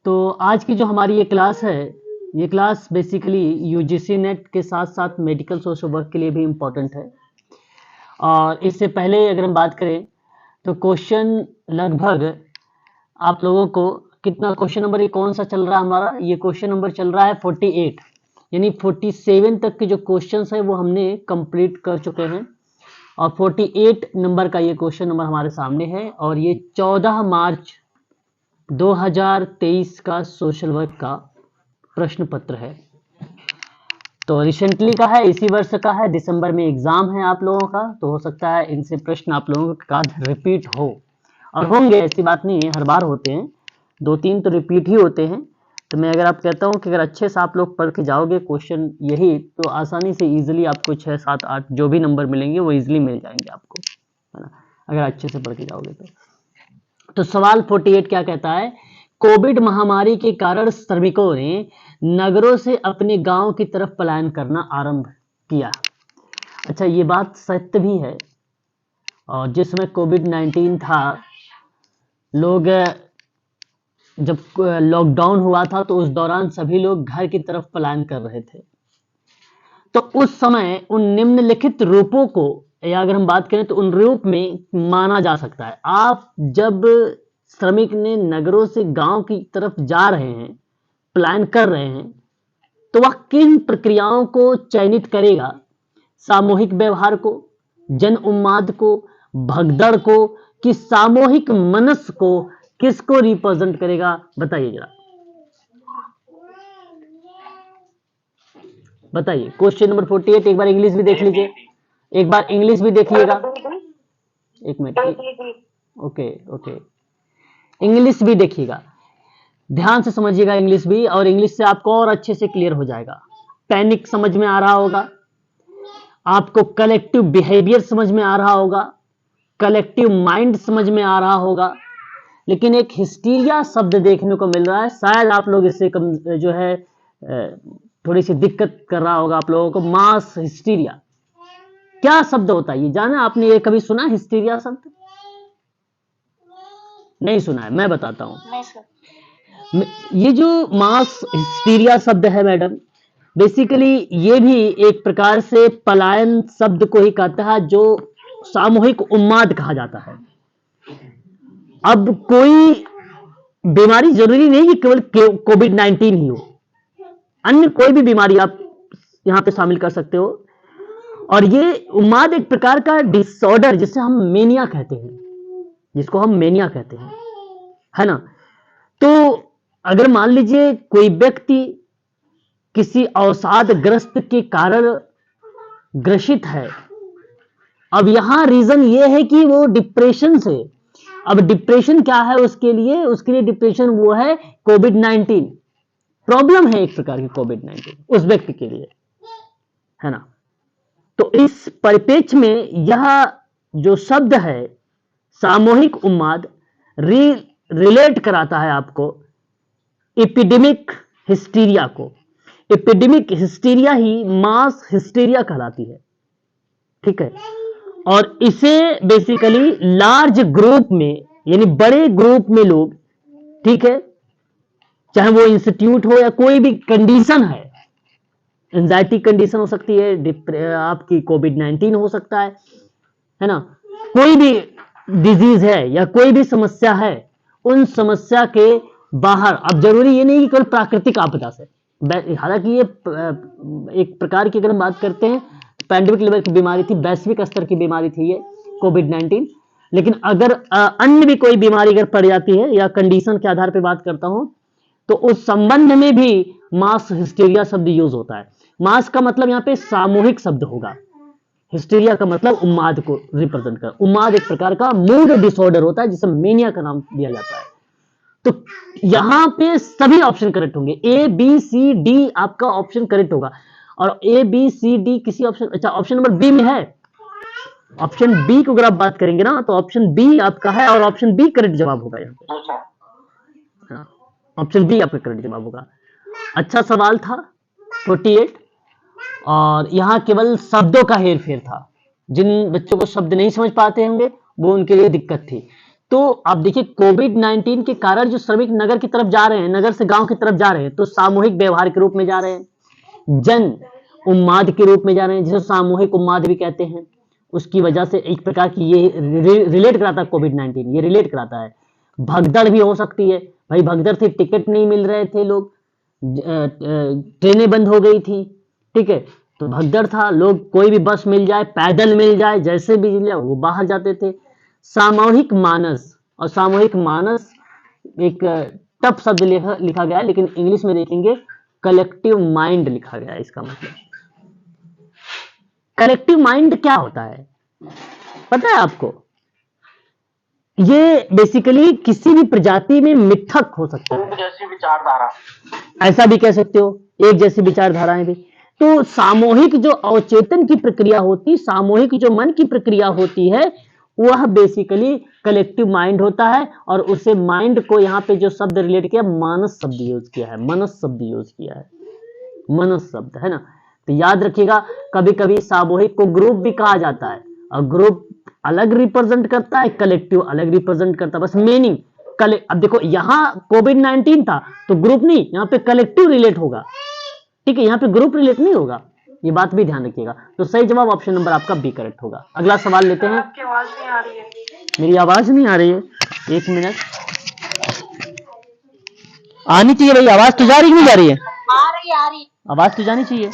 तो आज की जो हमारी ये क्लास है, ये क्लास बेसिकली यूजीसी नेट के साथ साथ मेडिकल सोशल वर्क के लिए भी इम्पोर्टेंट है। और इससे पहले अगर हम बात करें तो क्वेश्चन लगभग आप लोगों को कितना, क्वेश्चन नंबर ये कौन सा चल रहा है हमारा, ये क्वेश्चन नंबर चल रहा है 48, यानी 47 तक के जो क्वेश्चंस है वो हमने कंप्लीट कर चुके हैं और 48 नंबर का ये क्वेश्चन नंबर हमारे सामने है और ये 14 मार्च 2023 का सोशल वर्क का प्रश्न पत्र है। तो रिसेंटली का है, इसी वर्ष का है, दिसंबर में एग्जाम है आप लोगों का, तो हो सकता है इनसे प्रश्न आप लोगों का रिपीट हो, और होंगे, ऐसी बात नहीं है, हर बार होते हैं, 2-3 तो रिपीट ही होते हैं। तो मैं अगर आप कहता हूँ कि अगर अच्छे से आप लोग पढ़ के जाओगे क्वेश्चन यही, तो आसानी से इजीली आपको 6, 7, 8 जो भी नंबर मिलेंगे वो इजीली मिल जाएंगे आपको, है ना, अगर अच्छे से पढ़ के जाओगे तो सवाल 48 क्या कहता है, कोविड महामारी के कारण श्रमिकों ने नगरों से अपने गांव की तरफ पलायन करना आरंभ किया। अच्छा, ये बात सत्य भी है, और जिस समय कोविड-19 था, लोग जब लॉकडाउन हुआ था तो उस दौरान सभी लोग घर की तरफ पलायन कर रहे थे। तो उस समय उन निम्नलिखित रूपों को, या अगर हम बात करें तो उन रूप में माना जा सकता है। आप जब श्रमिक ने नगरों से गांव की तरफ जा रहे हैं, प्लान कर रहे हैं, तो वह किन प्रक्रियाओं को चयनित करेगा? सामूहिक व्यवहार को, जन उन्माद को, भगदड़ को, कि सामूहिक मनस को, किसको रिप्रेजेंट करेगा? बताइए जरा, बताइए। क्वेश्चन नंबर 48 एक बार इंग्लिश भी देख लीजिए, एक बार इंग्लिश भी देखिएगा, एक मिनट, ओके ओके, इंग्लिश भी देखिएगा, ध्यान से समझिएगा इंग्लिश भी, और इंग्लिश से आपको और अच्छे से क्लियर हो जाएगा। पैनिक समझ में आ रहा होगा आपको, कलेक्टिव बिहेवियर समझ में आ रहा होगा, कलेक्टिव माइंड समझ में आ रहा होगा, लेकिन एक हिस्टीरिया शब्द देखने को मिल रहा है, शायद आप लोग इससे जो है थोड़ी सी दिक्कत कर रहा होगा आप लोगों को। मास हिस्टीरिया क्या शब्द होता है, ये जाना आपने? ये कभी सुना हिस्टीरिया शब्द? नहीं सुना है, मैं बताता हूं। ये जो मास हिस्टीरिया शब्द है मैडम, बेसिकली ये भी एक प्रकार से पलायन शब्द को ही कहता है, जो सामूहिक उन्माद कहा जाता है। अब कोई बीमारी जरूरी नहीं कि केवल कोविड-19 ही हो, अन्य कोई भी बीमारी आप यहां पे शामिल कर सकते हो। और ये उन्माद एक प्रकार का डिसऑर्डर, जिसे हम मेनिया कहते हैं, जिसको हम मेनिया कहते हैं, है ना। तो अगर मान लीजिए कोई व्यक्ति किसी अवसाद ग्रस्त के कारण ग्रसित है, अब यहां रीजन ये है कि वो डिप्रेशन से, अब डिप्रेशन क्या है उसके लिए डिप्रेशन वो है कोविड-19, प्रॉब्लम है एक प्रकार की कोविड-19 उस व्यक्ति के लिए, है ना। तो इस परिप्रेक्ष्य में यह जो शब्द है सामूहिक उन्माद रिलेट कराता है आपको एपिडेमिक हिस्टीरिया को। एपिडेमिक हिस्टीरिया ही मास हिस्टीरिया कहलाती है, ठीक है। और इसे बेसिकली लार्ज ग्रुप में, यानी बड़े ग्रुप में लोग, ठीक है, चाहे वो इंस्टीट्यूट हो या कोई भी कंडीशन है, एंजाइटी कंडीशन हो सकती है, आपकी कोविड-19 हो सकता है ना, कोई भी डिजीज है या कोई भी समस्या है, उन समस्या के बाहर, अब जरूरी ये नहीं कि केवल प्राकृतिक आपदा से, हालांकि ये एक प्रकार की अगर हम बात करते हैं पैंडेमिक लेवल की बीमारी थी, वैश्विक स्तर की बीमारी थी ये कोविड-19, लेकिन अगर अन्य भी कोई बीमारी अगर पड़ जाती है या कंडीशन के आधार पर बात करता हूं, तो उस संबंध में भी मास हिस्टीरिया शब्द यूज होता है। मास का मतलब यहाँ पे सामूहिक शब्द होगा, हिस्टीरिया का मतलब उन्माद को रिप्रेजेंट कर। उन्माद एक प्रकार का मूड डिसऑर्डर होता है जिसे मेनिया का नाम दिया जाता है। तो यहां पे सभी ऑप्शन करेक्ट होंगे, ए बी सी डी आपका ऑप्शन करेक्ट होगा, और ए बी सी डी किसी ऑप्शन, अच्छा ऑप्शन नंबर बी में है, ऑप्शन बी को अगर आप बात करेंगे ना तो ऑप्शन बी आपका है, और ऑप्शन बी करेक्ट जवाब होगा यहाँ पे, ऑप्शन बी आपका करेक्ट जवाब होगा। अच्छा सवाल था 48, और यहां केवल शब्दों का हेरफेर था, जिन बच्चों को शब्द नहीं समझ पाते होंगे वो उनके लिए दिक्कत थी। तो आप देखिए कोविड 19 के कारण जो श्रमिक नगर की तरफ जा रहे हैं, नगर से गांव की तरफ जा रहे हैं, तो सामूहिक व्यवहार के रूप में जा रहे हैं, जन उन्माद के रूप में जा रहे हैं, जिसे सामूहिक उन्माद भी कहते हैं। उसकी वजह से एक प्रकार की ये रिलेट कराता है, कोविड 19 ये रिलेट कराता है। भगदड़ भी हो सकती है, भाई भगदड़ थी, टिकट नहीं मिल रहे थे, लोग ट्रेनें बंद हो गई थी, ठीक है, तो भगदड़ था, लोग कोई भी बस मिल जाए, पैदल मिल जाए, जैसे भी मिल जाए वो बाहर जाते थे। सामूहिक मानस, और सामूहिक मानस एक टफ शब्द लिखा गया है, लेकिन इंग्लिश में देखेंगे कलेक्टिव माइंड लिखा गया है। इसका मतलब कलेक्टिव माइंड क्या होता है पता है आपको? ये बेसिकली किसी भी प्रजाति में मिथक हो सकता है, जैसी विचारधारा, ऐसा भी कह सकते हो, एक जैसी विचारधाराएं भी। तो सामूहिक जो अवचेतन की प्रक्रिया होती, सामूहिक जो मन की प्रक्रिया होती है, वह बेसिकली कलेक्टिव माइंड होता है। और उसे माइंड को यहाँ पे जो शब्द रिलेट किया, मानस शब्द यूज किया है, मनस शब्द यूज किया है, मनस शब्द है ना। तो याद रखिएगा, कभी कभी सामूहिक को ग्रुप भी कहा जाता है, और ग्रुप अलग रिप्रेजेंट करता है, कलेक्टिव अलग रिप्रेजेंट करता है, बस मीनिंग अब देखो यहाँ कोविड 19 था तो ग्रुप नहीं, यहाँ पे कलेक्टिव रिलेट होगा, ठीक है, यहाँ पे ग्रुप रिलेट नहीं होगा, ये बात भी ध्यान रखिएगा। तो सही जवाब ऑप्शन नंबर आपका बी करेक्ट होगा। अगला सवाल लेते हैं। आपकी आवाज नहीं आ रही है। मेरी आवाज नहीं आ रही है, एक मिनट, आनी चाहिए भाई, आवाज तो जा रही नहीं जा रही है? आ रही आवाज तो जानी चाहिए,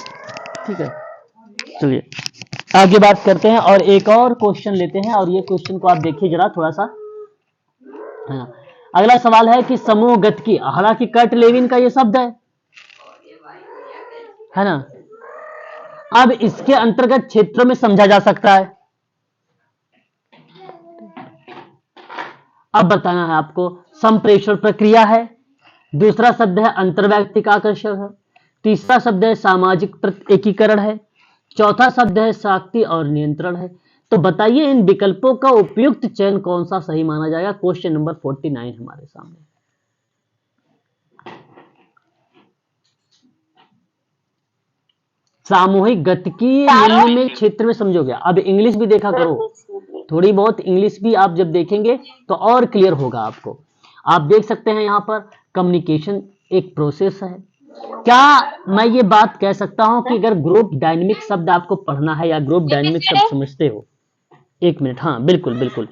ठीक है। चलिए आगे बात करते हैं और एक और क्वेश्चन लेते हैं, और ये क्वेश्चन को आप देखिए जरा थोड़ा सा, है ना। अगला सवाल है कि समूह गतिकी, हालांकि कर्ट लेविन का ये शब्द है ना, अब इसके अंतर्गत क्षेत्रों में समझा जा सकता है। अब बताना है आपको, संप्रेषण प्रक्रिया है, दूसरा शब्द है अंतर्वैयक्तिक आकर्षण है, तीसरा शब्द है सामाजिक एकीकरण है, चौथा शब्द है शक्ति और नियंत्रण है। तो बताइए इन विकल्पों का उपयुक्त चयन कौन सा सही माना जाएगा। क्वेश्चन नंबर 49 हमारे सामने। सामूहिक गतिकी निम्न में क्षेत्र में समझोगे। अब इंग्लिश भी देखा करो, थोड़ी बहुत इंग्लिश भी आप जब देखेंगे तो और क्लियर होगा आपको। आप देख सकते हैं यहाँ पर कम्युनिकेशन एक प्रोसेस है। क्या मैं ये बात कह सकता हूं कि अगर ग्रुप डायनेमिक शब्द आपको पढ़ना है या ग्रुप डायनेमिक शब्द समझते हो? एक मिनट, हाँ बिल्कुल बिल्कुल।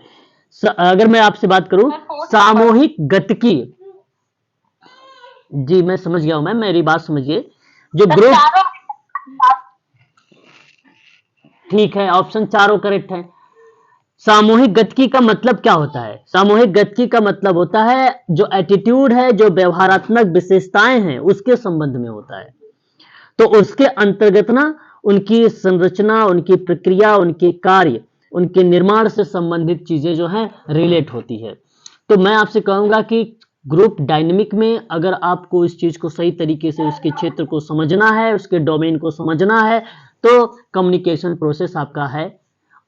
अगर मैं आपसे बात करूं सामूहिक गतिकी, जी मैं समझ गया हूं, मैम मेरी बात समझिए। जो ग्रुप, ठीक है, ऑप्शन चारों करेक्ट है। सामूहिक गतिकी का मतलब क्या होता है? सामूहिक गतिकी का मतलब होता है जो एटीट्यूड है, जो व्यवहारात्मक विशेषताएं हैं, उसके संबंध में होता है। तो उसके अंतर्गत ना उनकी संरचना, उनकी प्रक्रिया, उनके कार्य, उनके निर्माण से संबंधित चीजें जो हैं रिलेट होती है। तो मैं आपसे कहूंगा कि ग्रुप डायनेमिक में अगर आपको इस चीज को सही तरीके से, उसके क्षेत्र को समझना है, उसके डोमेन को समझना है, तो कम्युनिकेशन प्रोसेस आपका है,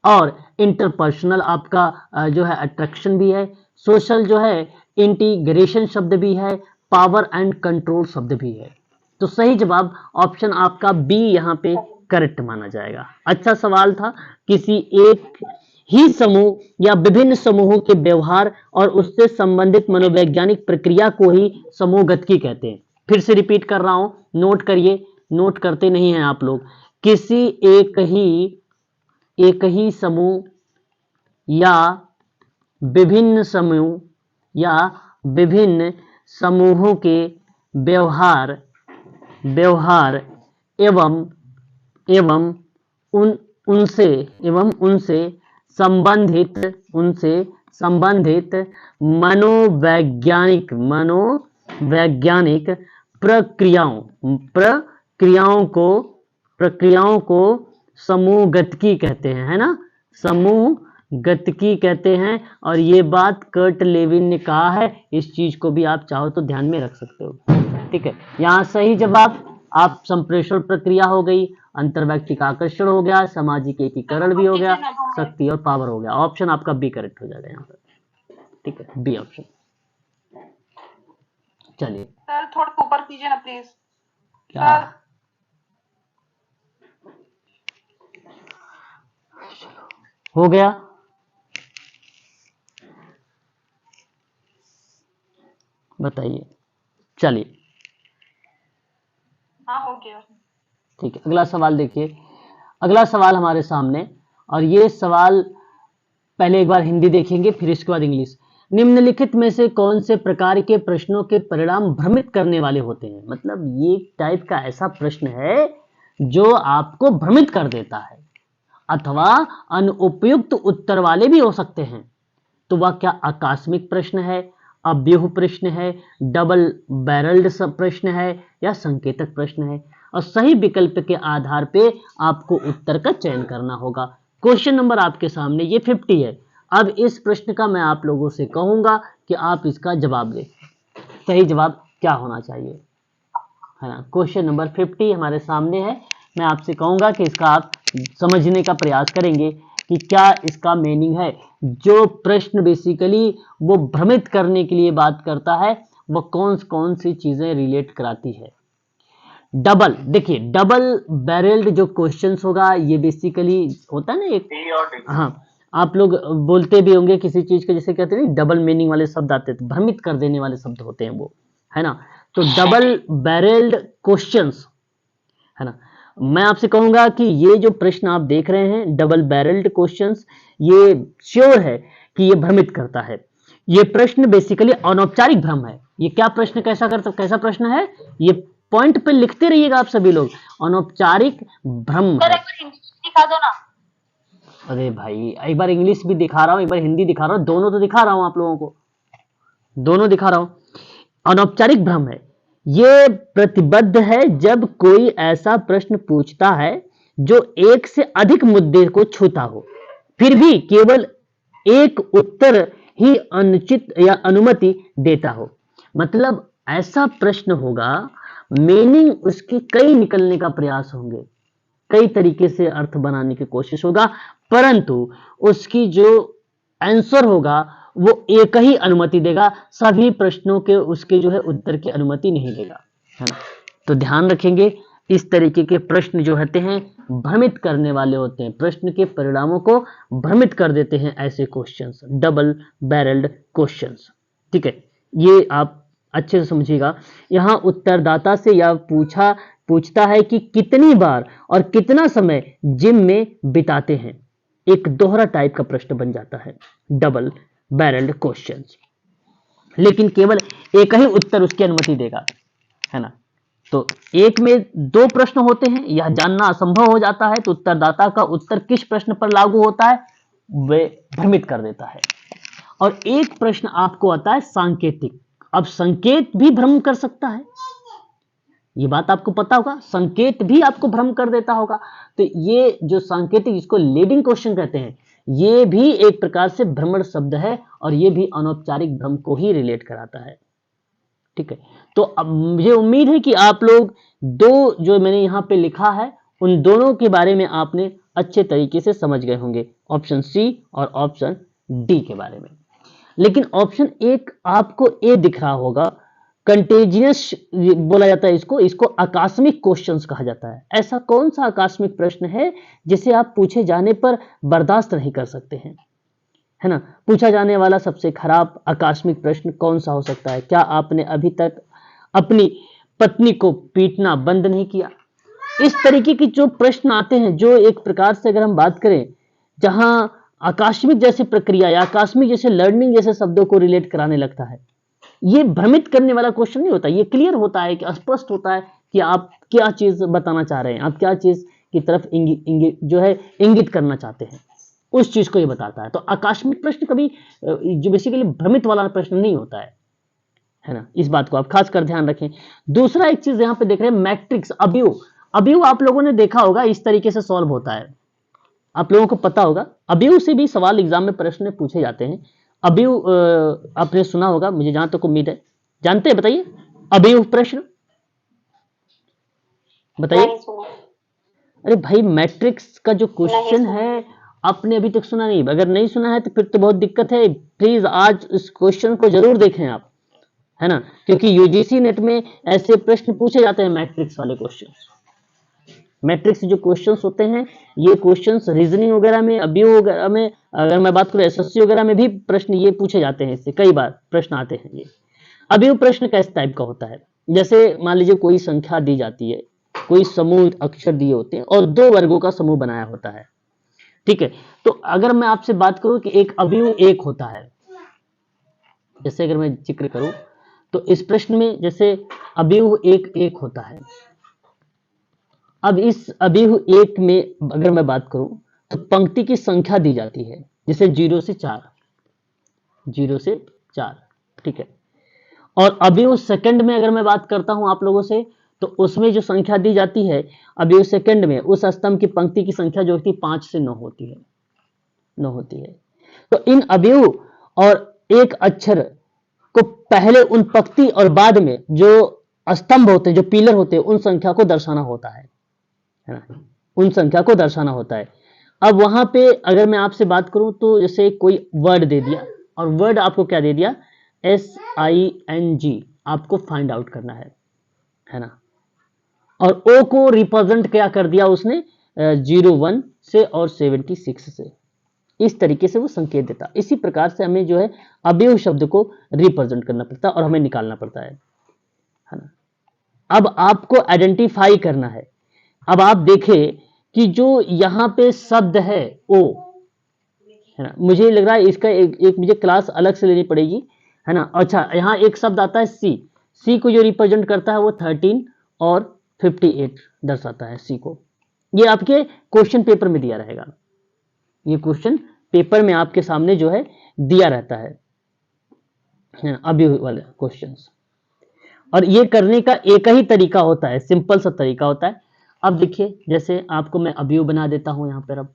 और इंटरपर्सनल आपका जो है अट्रैक्शन भी है, सोशल जो है इंटीग्रेशन शब्द भी है, पावर एंड कंट्रोल शब्द भी है। तो सही जवाब ऑप्शन आपका बी यहाँ पे करेक्ट माना जाएगा। अच्छा सवाल था। किसी एक ही समूह या विभिन्न समूहों के व्यवहार और उससे संबंधित मनोवैज्ञानिक प्रक्रिया को ही समूह गतिकी कहते हैं। फिर से रिपीट कर रहा हूं, नोट करिए, नोट करते नहीं हैं आप लोग। किसी एक ही समूह या विभिन्न समूह या विभिन्न समूहों के व्यवहार व्यवहार एवं एवं उन उनसे संबंधित मनोवैज्ञानिक प्रक्रियाओं को समूह गतिकी कहते हैं, है ना, समूह गतिकी कहते हैं। और ये बात कर्ट लेविन ने कहा है, इस चीज को भी आप चाहो तो ध्यान में रख सकते हो, ठीक है। यहाँ सही जवाब आप संप्रेषण प्रक्रिया हो गई, अंतर्वैयक्तिक आकर्षण हो गया, सामाजिक एकीकरण भी हो गया, शक्ति और पावर हो गया। ऑप्शन आपका बी करेक्ट हो जाएगा यहाँ पर, ठीक है, बी ऑप्शन। चलिए सर थोड़ा ऊपर कीजिए ना प्लीज। क्या हो गया? बताइए। चलिए हाँ हो गया। ठीक है, अगला सवाल देखिए। अगला सवाल हमारे सामने, और ये सवाल पहले एक बार हिंदी देखेंगे फिर इसके बाद इंग्लिश। निम्नलिखित में से कौन से प्रकार के प्रश्नों के परिणाम भ्रमित करने वाले होते हैं? मतलब ये टाइप का ऐसा प्रश्न है जो आपको भ्रमित कर देता है, अथवा अनुपयुक्त उत्तर वाले भी हो सकते हैं। तो वह क्या आकस्मिक प्रश्न है, अव्यूह प्रश्न है, डबल बैरल्ड प्रश्न है, या संकेतक प्रश्न है? और सही विकल्प के आधार पे आपको उत्तर का चयन करना होगा। क्वेश्चन नंबर आपके सामने ये 50 है। अब इस प्रश्न का मैं आप लोगों से कहूंगा कि आप इसका जवाब दें। सही जवाब क्या होना चाहिए, है ना? क्वेश्चन नंबर 50 हमारे सामने है। मैं आपसे कहूंगा कि इसका आप समझने का प्रयास करेंगे कि क्या इसका मीनिंग है। जो प्रश्न बेसिकली वो भ्रमित करने के लिए बात करता है, वो कौन कौन सी चीजें रिलेट कराती है। डबल, देखिए डबल बैरल्ड जो क्वेश्चंस होगा ये बेसिकली होता है ना एक, हाँ आप लोग बोलते भी होंगे किसी चीज के, जैसे कहते हैं डबल मीनिंग वाले शब्द आते हैं, तो भ्रमित कर देने वाले शब्द होते हैं वो, है ना? तो डबल बैरल्ड क्वेश्चंस, है ना? मैं आपसे कहूंगा कि ये जो प्रश्न आप देख रहे हैं डबल बैरल्ड क्वेश्चंस, ये श्योर है कि ये भ्रमित करता है। ये प्रश्न बेसिकली अनौपचारिक भ्रम है। ये क्या प्रश्न, कैसा प्रश्न है, ये पॉइंट पे लिखते रहिएगा आप सभी लोग। अनौपचारिक भ्रम है। दिखा दो ना। अरे भाई एक बार इंग्लिश भी दिखा रहा हूं, एक बार हिंदी दिखा रहा हूं, दोनों तो दिखा रहा हूं आप लोगों को, दोनों दिखा रहा हूं। अनौपचारिक भ्रम है, ये प्रतिबद्ध है जब कोई ऐसा प्रश्न पूछता है जो एक से अधिक मुद्दे को छूता हो, फिर भी केवल एक उत्तर ही अनुचित या अनुमति देता हो। मतलब ऐसा प्रश्न होगा, मीनिंग उसके कई निकलने का प्रयास होंगे, कई तरीके से अर्थ बनाने की कोशिश होगा, परंतु उसकी जो आंसर होगा वो एक ही अनुमति देगा, सभी प्रश्नों के उसके जो है उत्तर की अनुमति नहीं देगा, है ना? तो ध्यान रखेंगे, इस तरीके के प्रश्न जो होते हैं भ्रमित करने वाले होते हैं, प्रश्न के परिणामों को भ्रमित कर देते हैं ऐसे क्वेश्चंस, डबल बैरल्ड क्वेश्चंस। ठीक है, ये आप अच्छे से समझिएगा। यहाँ उत्तरदाता से यह पूछता है कि कितनी बार और कितना समय जिम में बिताते हैं। एक दोहरा टाइप का प्रश्न बन जाता है, डबल बैरल्ड क्वेश्चंस, लेकिन केवल एक ही उत्तर उसकी अनुमति देगा, है ना? तो एक में दो प्रश्न होते हैं, यह जानना असंभव हो जाता है, तो उत्तरदाता का उत्तर किस प्रश्न पर लागू होता है, वे भ्रमित कर देता है। और एक प्रश्न आपको आता है सांकेतिक। अब संकेत भी भ्रम कर सकता है, ये बात आपको पता होगा, संकेत भी आपको भ्रम कर देता होगा। तो ये जो सांकेतिक, जिसको लीडिंग क्वेश्चन कहते हैं, ये भी एक प्रकार से भ्रमण शब्द है, और ये भी अनौपचारिक भ्रम को ही रिलेट कराता है। ठीक है, तो अब मुझे उम्मीद है कि आप लोग दो जो मैंने यहाँ पे लिखा है उन दोनों के बारे में आपने अच्छे तरीके से समझ गए होंगे, ऑप्शन सी और ऑप्शन डी के बारे में। लेकिन ऑप्शन एक आपको ए दिख रहा होगा, कंटेजियस बोला जाता है इसको आकस्मिक क्वेश्चंस कहा जाता है। ऐसा कौन सा आकस्मिक प्रश्न है जिसे आप पूछे जाने पर बर्दाश्त नहीं कर सकते हैं, है ना? पूछा जाने वाला सबसे खराब आकस्मिक प्रश्न कौन सा हो सकता है? क्या आपने अभी तक अपनी पत्नी को पीटना बंद नहीं किया? इस तरीके के जो प्रश्न आते हैं, जो एक प्रकार से अगर हम बात करें जहां आकस्मिक जैसी प्रक्रिया या आकस्मिक जैसे लर्निंग जैसे शब्दों को रिलेट कराने लगता है, ये भ्रमित करने वाला क्वेश्चन नहीं होता, ये क्लियर होता है, कि स्पष्ट होता है कि आप क्या चीज बताना चाह रहे हैं, आप क्या चीज की तरफ इंगित करना चाहते हैं, उस चीज को ये बताता है। तो आकस्मिक प्रश्न कभी जो बेसिकली भ्रमित वाला प्रश्न नहीं होता है ना? इस बात को आप खास कर ध्यान रखें। दूसरा एक चीज यहाँ पे देख रहे हैं, मैट्रिक्स अव्यूह आप लोगों ने देखा होगा, इस तरीके से सॉल्व होता है, आप लोगों को पता होगा। अव्यूह से भी सवाल एग्जाम में प्रश्न पूछे जाते हैं। अव्यूह आपने सुना होगा, मुझे जहां तक उम्मीद है जानते हैं, बताइए अव्यूह प्रश्न बताइए। अरे भाई, मैट्रिक्स का जो क्वेश्चन है आपने अभी तक सुना नहीं? अगर नहीं सुना है तो फिर तो बहुत दिक्कत है। प्लीज आज इस क्वेश्चन को जरूर देखें आप, है ना? क्योंकि यूजीसी नेट में ऐसे प्रश्न पूछे जाते हैं, मैट्रिक्स वाले क्वेश्चन। मैट्रिक्स जो क्वेश्चंस होते हैं, ये क्वेश्चंस रीजनिंग वगैरह में, अव्यूह वगैरह में, अगर मैं बात करूं एसएससी वगैरह में भी प्रश्न ये पूछे जाते हैं, इससे कई बार प्रश्न आते हैं ये। अभी वो प्रश्न किस टाइप का होता है, जैसे मान लीजिए कोई संख्या दी जाती है, कोई समूह अक्षर दिए होते हैं और दो वर्गों का समूह बनाया होता है, ठीक है। तो अगर मैं आपसे बात करूं कि एक अवयव एक होता है, जैसे अगर मैं जिक्र करूं तो इस प्रश्न में जैसे अवयव एक एक होता है। अब इस अवयव एक में अगर मैं बात करूं तो पंक्ति की संख्या दी जाती है, जैसे 0 से 4, 0 से 4, ठीक है। और अवयव सेकंड में अगर मैं बात करता हूं आप लोगों से, तो उसमें जो संख्या दी जाती है अवयव सेकंड में, उस स्तंभ की पंक्ति की संख्या जो होती है 5 से 9 होती है, 9 होती है। तो इन अवयव और एक अक्षर को पहले उन पंक्ति और बाद में जो स्तंभ होते हैं, जो पिलर होते हैं, उन संख्या को दर्शाना होता है ना, उन संख्या को दर्शाना होता है। अब वहां पे अगर मैं आपसे बात करूं तो जैसे कोई वर्ड दे दिया और वर्ड आपको क्या दे दिया, SING, आपको फाइंड आउट करना है ना। और ओ को रिप्रेजेंट क्या कर दिया उसने, 01 से और 76 से, इस तरीके से वो संकेत देता। इसी प्रकार से हमें जो है अवयव शब्द को रिप्रेजेंट करना पड़ता है और हमें निकालना पड़ता है ना। अब आपको आइडेंटिफाई करना है। अब आप देखें कि जो यहाँ पे शब्द है ओ, है ना, मुझे लग रहा है इसका एक मुझे क्लास अलग से लेनी पड़ेगी, है ना। अच्छा, यहाँ एक शब्द आता है सी को जो रिप्रेजेंट करता है वो 13 और 58 दर्शाता है सी को। ये आपके क्वेश्चन पेपर में दिया रहेगा, ये क्वेश्चन पेपर में आपके सामने जो है दिया रहता है ना, अभी वाले क्वेश्चंस। और ये करने का एक ही तरीका होता है, सिंपल सा तरीका होता है। अब देखिए, जैसे आपको मैं अवयव बना देता हूं यहां पर।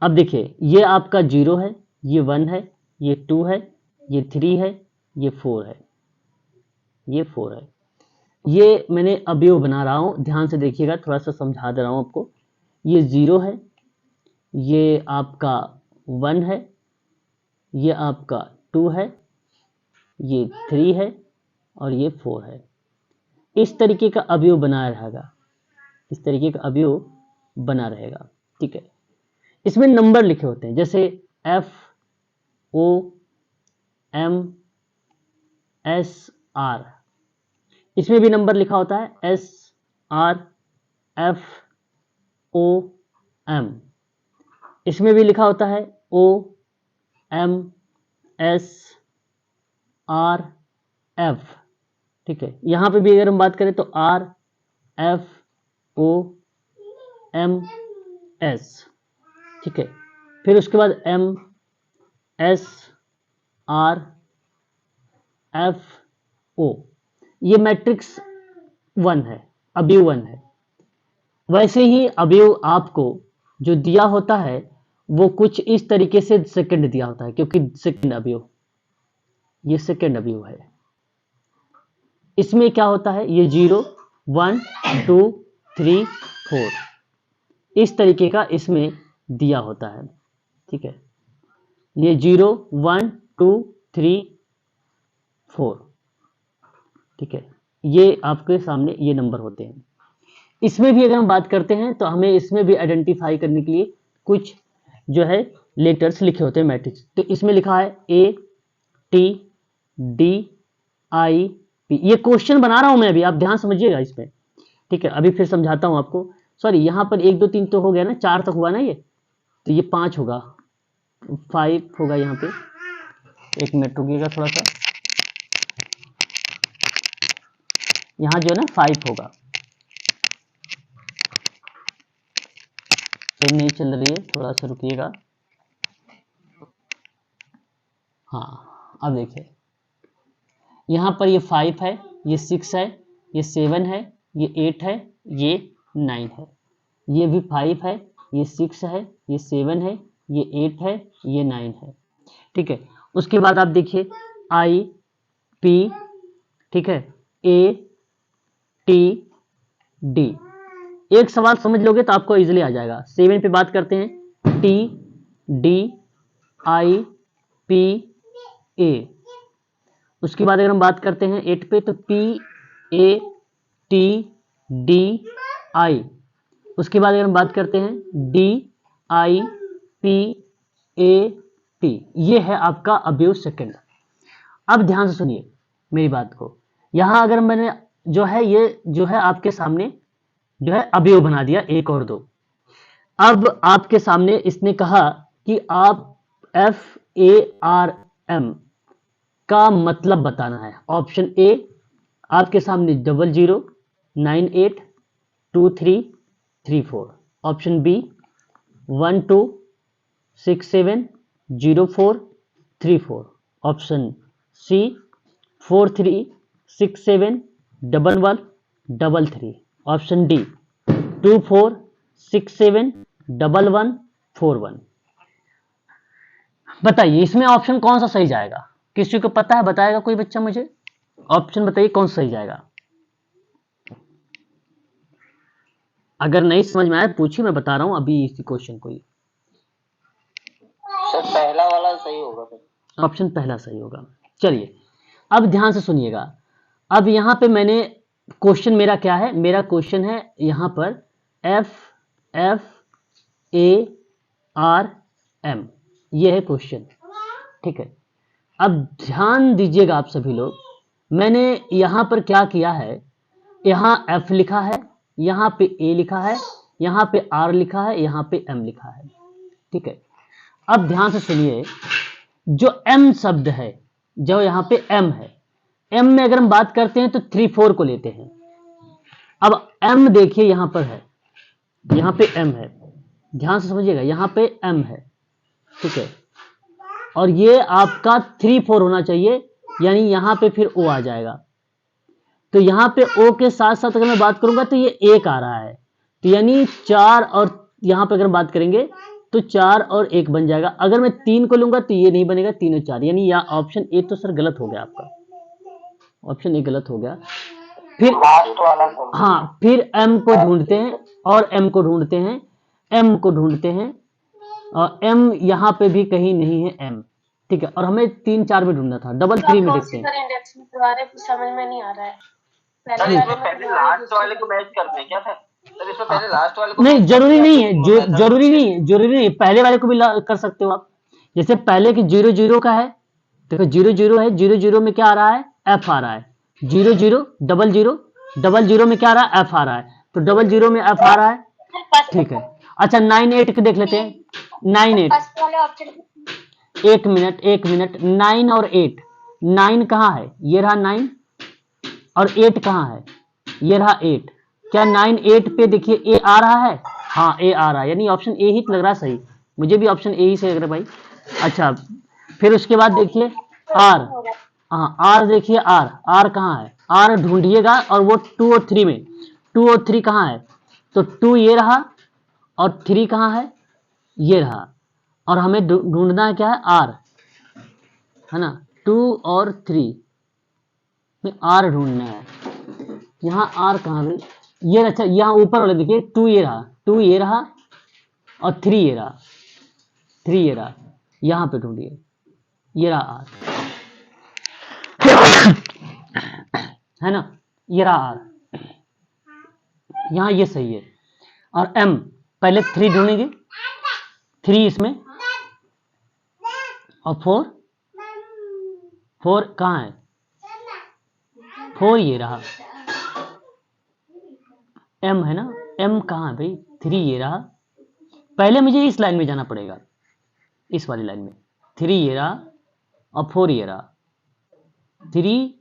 अब देखिए, ये आपका 0 है, ये 1 है, ये 2 है, ये 3 है, ये 4 है, ये 4 है। ये मैंने अवयव बना रहा हूं, ध्यान से देखिएगा, थोड़ा सा समझा दे रहा हूं आपको। ये 0 है, ये आपका 1 है, ये आपका 2 है, ये 3 है और ये 4 है। इस तरीके का अवयव बना रहेगा, इस तरीके का अवयव बना रहेगा, ठीक है। इसमें नंबर लिखे होते हैं, जैसे FOMSR, इसमें भी नंबर लिखा होता है SRFOM, इसमें भी लिखा होता है OMSRF, ठीक है। यहां पे भी अगर हम बात करें तो RFOMS, ठीक है। फिर उसके बाद MSRFO, ये मैट्रिक्स 1 है, अवयव 1 है। वैसे ही अवयव आपको जो दिया होता है वो कुछ इस तरीके से सेकंड दिया होता है, क्योंकि सेकंड अवयव, ये सेकंड अवयव है। इसमें क्या होता है, ये 0 1 2 3 4 इस तरीके का इसमें दिया होता है, ठीक है। ये 0 1 2 3 4, ठीक है। ये आपके सामने ये नंबर होते हैं। इसमें भी अगर हम बात करते हैं तो हमें इसमें भी आइडेंटिफाई करने के लिए कुछ जो है लेटर्स लिखे होते हैं, मैट्रिक्स। तो इसमें लिखा है ATDIP, ये क्वेश्चन बना रहा हूं मैं अभी, आप ध्यान समझिएगा इसमें, ठीक है। अभी फिर समझाता हूं आपको। सॉरी, यहां पर 1 2 3 तो हो गया ना, 4 तक हुआ ना, ये तो ये 5 होगा, 5 होगा यहाँ पे। एक मिनट रुकिएगा थोड़ा सा, यहाँ जो है ना 5 होगा, तो नहीं चल रही है, थोड़ा सा रुकिएगा। हाँ, अब देखिए, यहाँ पर ये 5 है, ये 6 है, ये 7 है, ये 8 है, ये 9 है, ये भी 5 है, ये 6 है, ये 7 है, ये 8 है, ये 9 है, ठीक है। उसके बाद आप देखिए IP, ठीक है, ATD। एक सवाल समझ लोगे तो आपको इजीली आ जाएगा। 7 पे बात करते हैं, TDIPA। उसके बाद अगर हम बात करते हैं 8 पे, तो PATDI। उसके बाद अगर हम बात करते हैं IPAT, ये है आपका अवयव सेकंड। अब ध्यान से सुनिए मेरी बात को। यहां अगर मैंने जो है ये जो है आपके सामने जो है अवयव बना दिया 1 और 2। अब आपके सामने इसने कहा कि आप FARM का मतलब बताना है। ऑप्शन ए आपके सामने 00 98 23 34, option B 12 67 04 34, option C 43 67 11 33, option D 24 67 11 41। बताइए इसमें ऑप्शन कौन सा सही जाएगा? किसी को पता है? बताएगा कोई बच्चा मुझे? ऑप्शन बताइए कौन सा सही जाएगा। अगर नहीं समझ में आया पूछिए, मैं बता रहा हूं अभी इसी क्वेश्चन को ही। सर पहला वाला सही होगा सर। ऑप्शन पहला सही होगा। चलिए अब ध्यान से सुनिएगा। अब यहां पे मैंने क्वेश्चन मेरा क्या है? मेरा क्वेश्चन है यहां पर FARM, ये है क्वेश्चन, ठीक है। अब ध्यान दीजिएगा आप सभी लोग, मैंने यहां पर क्या किया है, यहां F लिखा है, यहां पे A लिखा है, यहां पे R लिखा है, यहां पे M लिखा है, ठीक है। अब ध्यान से सुनिए, जो M शब्द है, जो यहां पे M है, M में अगर हम बात करते हैं तो 3 4 को लेते हैं। अब M देखिए यहां पर है, यहां पे M है, ध्यान से समझिएगा, यहां पे M है, ठीक है। और ये आपका 3 4 होना चाहिए, यानी यहां पे फिर O आ जाएगा। तो यहां पे O के साथ साथ अगर मैं बात करूंगा तो ये 1 आ रहा है, तो यानी 4, और यहां पे अगर बात करेंगे तो 4 और 1 बन जाएगा। अगर मैं 3 को लूंगा तो ये नहीं बनेगा, 3 और 4, यानी या ऑप्शन ए तो सर गलत हो गया आपका, ऑप्शन ए गलत हो गया। फिर लास्ट वाला सर। हाँ, फिर M को ढूंढते हैं, और M को ढूंढते हैं, M को ढूंढते हैं, और M यहाँ पे भी कहीं नहीं है M, ठीक है। और हमें 3 4 में ढूंढना था, डबल 3 में देखते हैं। इंडेक्स में करवा रहे कुछ समझ में नहीं आ रहा है। सर इसमें पहले लास्ट वाले को मैच करते हैं क्या सर? सर इसमें पहले लास्ट वाले को नहीं, match जरूरी करते नहीं हैं, है, तो जरूरी नहीं है, जरूरी नहीं है, पहले वाले को भी कर सकते हो आप। जैसे पहले की 0 0 का है, देखो 0 0 है, 0 0 में क्या आ रहा है? F आ रहा है। 0 0 0 0 0 में क्या आ रहा है? F आ रहा है, तो 0 0 में F आ रहा है, ठीक है। अच्छा 9 8 के देख लेते हैं, 9 8, फर्स्ट वाले ऑप्शन 1 मिनट 1 मिनट, 9 और 8, 9 कहाँ है? ये रहा 9, और 8 कहाँ है? ये रहा 8। क्या 9 8 पे देखिए ए आ रहा है? हाँ ए आ रहा है, यानी ऑप्शन ए ही लग रहा है सही, मुझे भी ऑप्शन ए ही सही लग रहा है भाई। अच्छा फिर उसके बाद देखिए आर, हाँ आर देखिए, आर, आर कहाँ है? आर ढूंढिएगा, और वो 2 और 3 में, 2 और 3 कहाँ है? तो 2 ये रहा, और 3 कहाँ है? ये रहा, और हमें ढूंढना है क्या है? आर, है ना। 2 और 3 में आर ढूंढना है। यहाँ आर कहाँ है? ये, अच्छा यहाँ ऊपर वाले देखिए, 2 ये रहा, 2 ये रहा, और 3 ये रहा, 3 ये रहा, यहाँ पे ढूंढिए, ये रहा आर, है ना, ये रहा आर, यहाँ ये सही है। और M पहले 3 ढूंढेंगे, 3 इसमें, और 4, 4 कहाँ है? 4 ये रहा, M है ना, M कहाँ है भाई? 3 ये रहा। पहले मुझे इस लाइन में जाना पड़ेगा, इस वाली लाइन में, 3 ये रहा, और 4 ये रहा, 3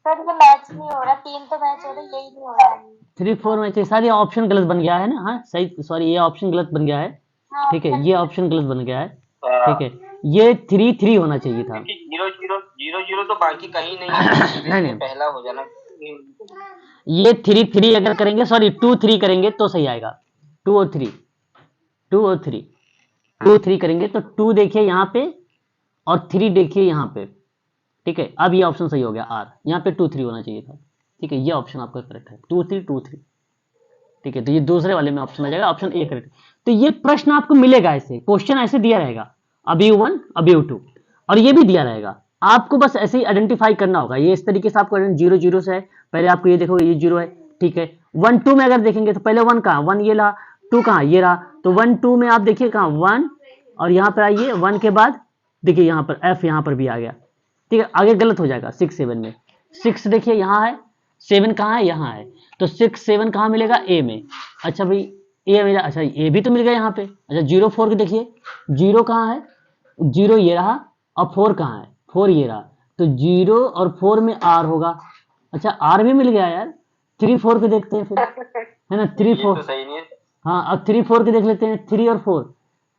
सर तो मैच नहीं हो रहा, 3 तो मैच हो रहा है, यही नहीं हो रहा है। 3 4 में शायद ये ऑप्शन गलत बन गया है ना, हाँ सही, सॉरी ये ऑप्शन गलत बन गया है, ठीक है, ये ऑप्शन गलत बन गया है, ठीक है, ये 3 3 होना चाहिए था। 0 0 0 0 तो बाकी कहीं नहीं है, नहीं, पहला हो जाना। ये 3 3 अगर करेंगे, सॉरी 2 3 करेंगे तो सही आएगा, 2 और 3, 2 और 3, 2 3 करेंगे तो 2 देखिए यहाँ पे, और 3 देखिए यहाँ पे, ठीक है। अब ये ऑप्शन सही हो गया आर, यहाँ पे 2 3 होना चाहिए था, ठीक है, ये ऑप्शन आपका करेक्ट है, 2 3 2 3, ठीक है। तो ये दूसरे वाले में ऑप्शन आ जाएगा, ऑप्शन ए करेक्ट। तो ये प्रश्न आपको मिलेगा, ऐसे क्वेश्चन ऐसे दिया रहेगा, अबीव 1 अबीव 2, और ये भी दिया रहेगा, आपको बस ऐसे ही आइडेंटिफाई करना होगा। ये इस तरीके से आपको 0 0 से है, पहले आपको ये देखो ये 0 है, ठीक है। 1 2 में अगर देखेंगे तो पहले 1 कहाँ, 1 ये ला, 2 कहाँ, ये रहा। तो 1 2 में आप देखिए कहाँ 1, और यहाँ पर आइए 1 के बाद देखिए यहाँ पर F यहाँ पर भी आ गया, ठीक है। आगे गलत हो जाएगा 6 7 में। 6 देखिए यहाँ है, 7 कहाँ है, यहाँ है। तो 6 7 कहाँ मिलेगा, ए में। अच्छा भाई ए मिला, अच्छा ए भी तो मिल गया यहाँ पे। अच्छा 0 4 के देखिए, 0 कहाँ है, 0 ये रहा, और 4 कहाँ है, 4 ये रहा। तो 0 और 4 में R होगा। अच्छा R भी मिल गया यार। 3 4 के देखते हैं फिर, है ना, 3 4 तो सही नहीं है। हाँ, अब 3 4 के देख लेते हैं, 3 और 4।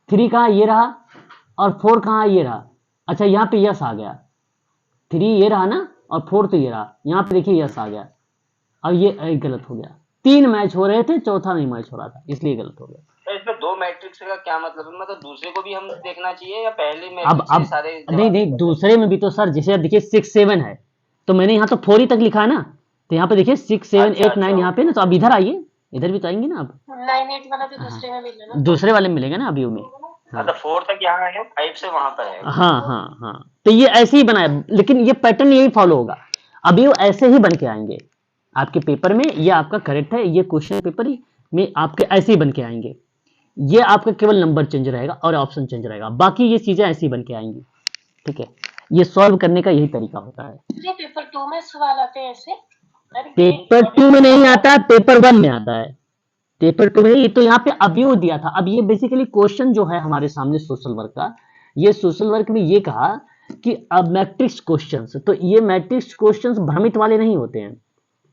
3 कहाँ, ये रहा, और 4 कहाँ, ये रहा। अच्छा यहाँ पे यस आ गया, 3 ये रहा ना, और 4 तो ये रहा। यहाँ पे देखिए यस आ गया। अब ये गलत हो गया, 3 मैच हो रहे थे, चौथा नहीं मैच हो रहा था, इसलिए गलत हो गया। तो इसमें 2 मैट्रिक्स का क्या मतलब है, मतलब दूसरे को भी हम देखना चाहिए या पहले में अब सारे नहीं दूसरे में भी तो सर, जैसे अब देखिए 6 7 है, तो मैंने यहाँ तो 4 ही तक लिखा है ना। तो यहाँ पे देखिए 6 7 8 9 यहाँ पे ना। तो अब इधर आइए, इधर भी तो आएंगे ना। अब 9 8 वाला तो दूसरे में मिलेगा ना, दूसरे वाले में मिलेगा ना अभी में। मतलब 4 तक यहाँ है, 5 से वहां पर है। हाँ, तो ये ऐसे ही बनाया, लेकिन ये पैटर्न यही फॉलो होगा। अभी वो ऐसे ही बन के आएंगे आपके पेपर में। ये आपका करेक्ट है, ये क्वेश्चन पेपर में आपके ऐसे ही बन के आएंगे। ये आपका केवल नंबर चेंज रहेगा और ऑप्शन चेंज रहेगा, बाकी ये चीजें ऐसी ही बन के आएंगी, ठीक है। ये सॉल्व करने का यही तरीका होता है। ये पेपर 2 में सवाल आते हैं ऐसे। पेपर 2 में नहीं आता है, पेपर 1 में आता है। पेपर 2 में ये तो यहाँ पे अभी दिया था। अब ये बेसिकली क्वेश्चन जो है हमारे सामने सोशल वर्क का, ये सोशल वर्क में ये कहा कि अब मैट्रिक्स क्वेश्चंस, तो ये मैट्रिक्स क्वेश्चंस भ्रमित वाले नहीं होते हैं।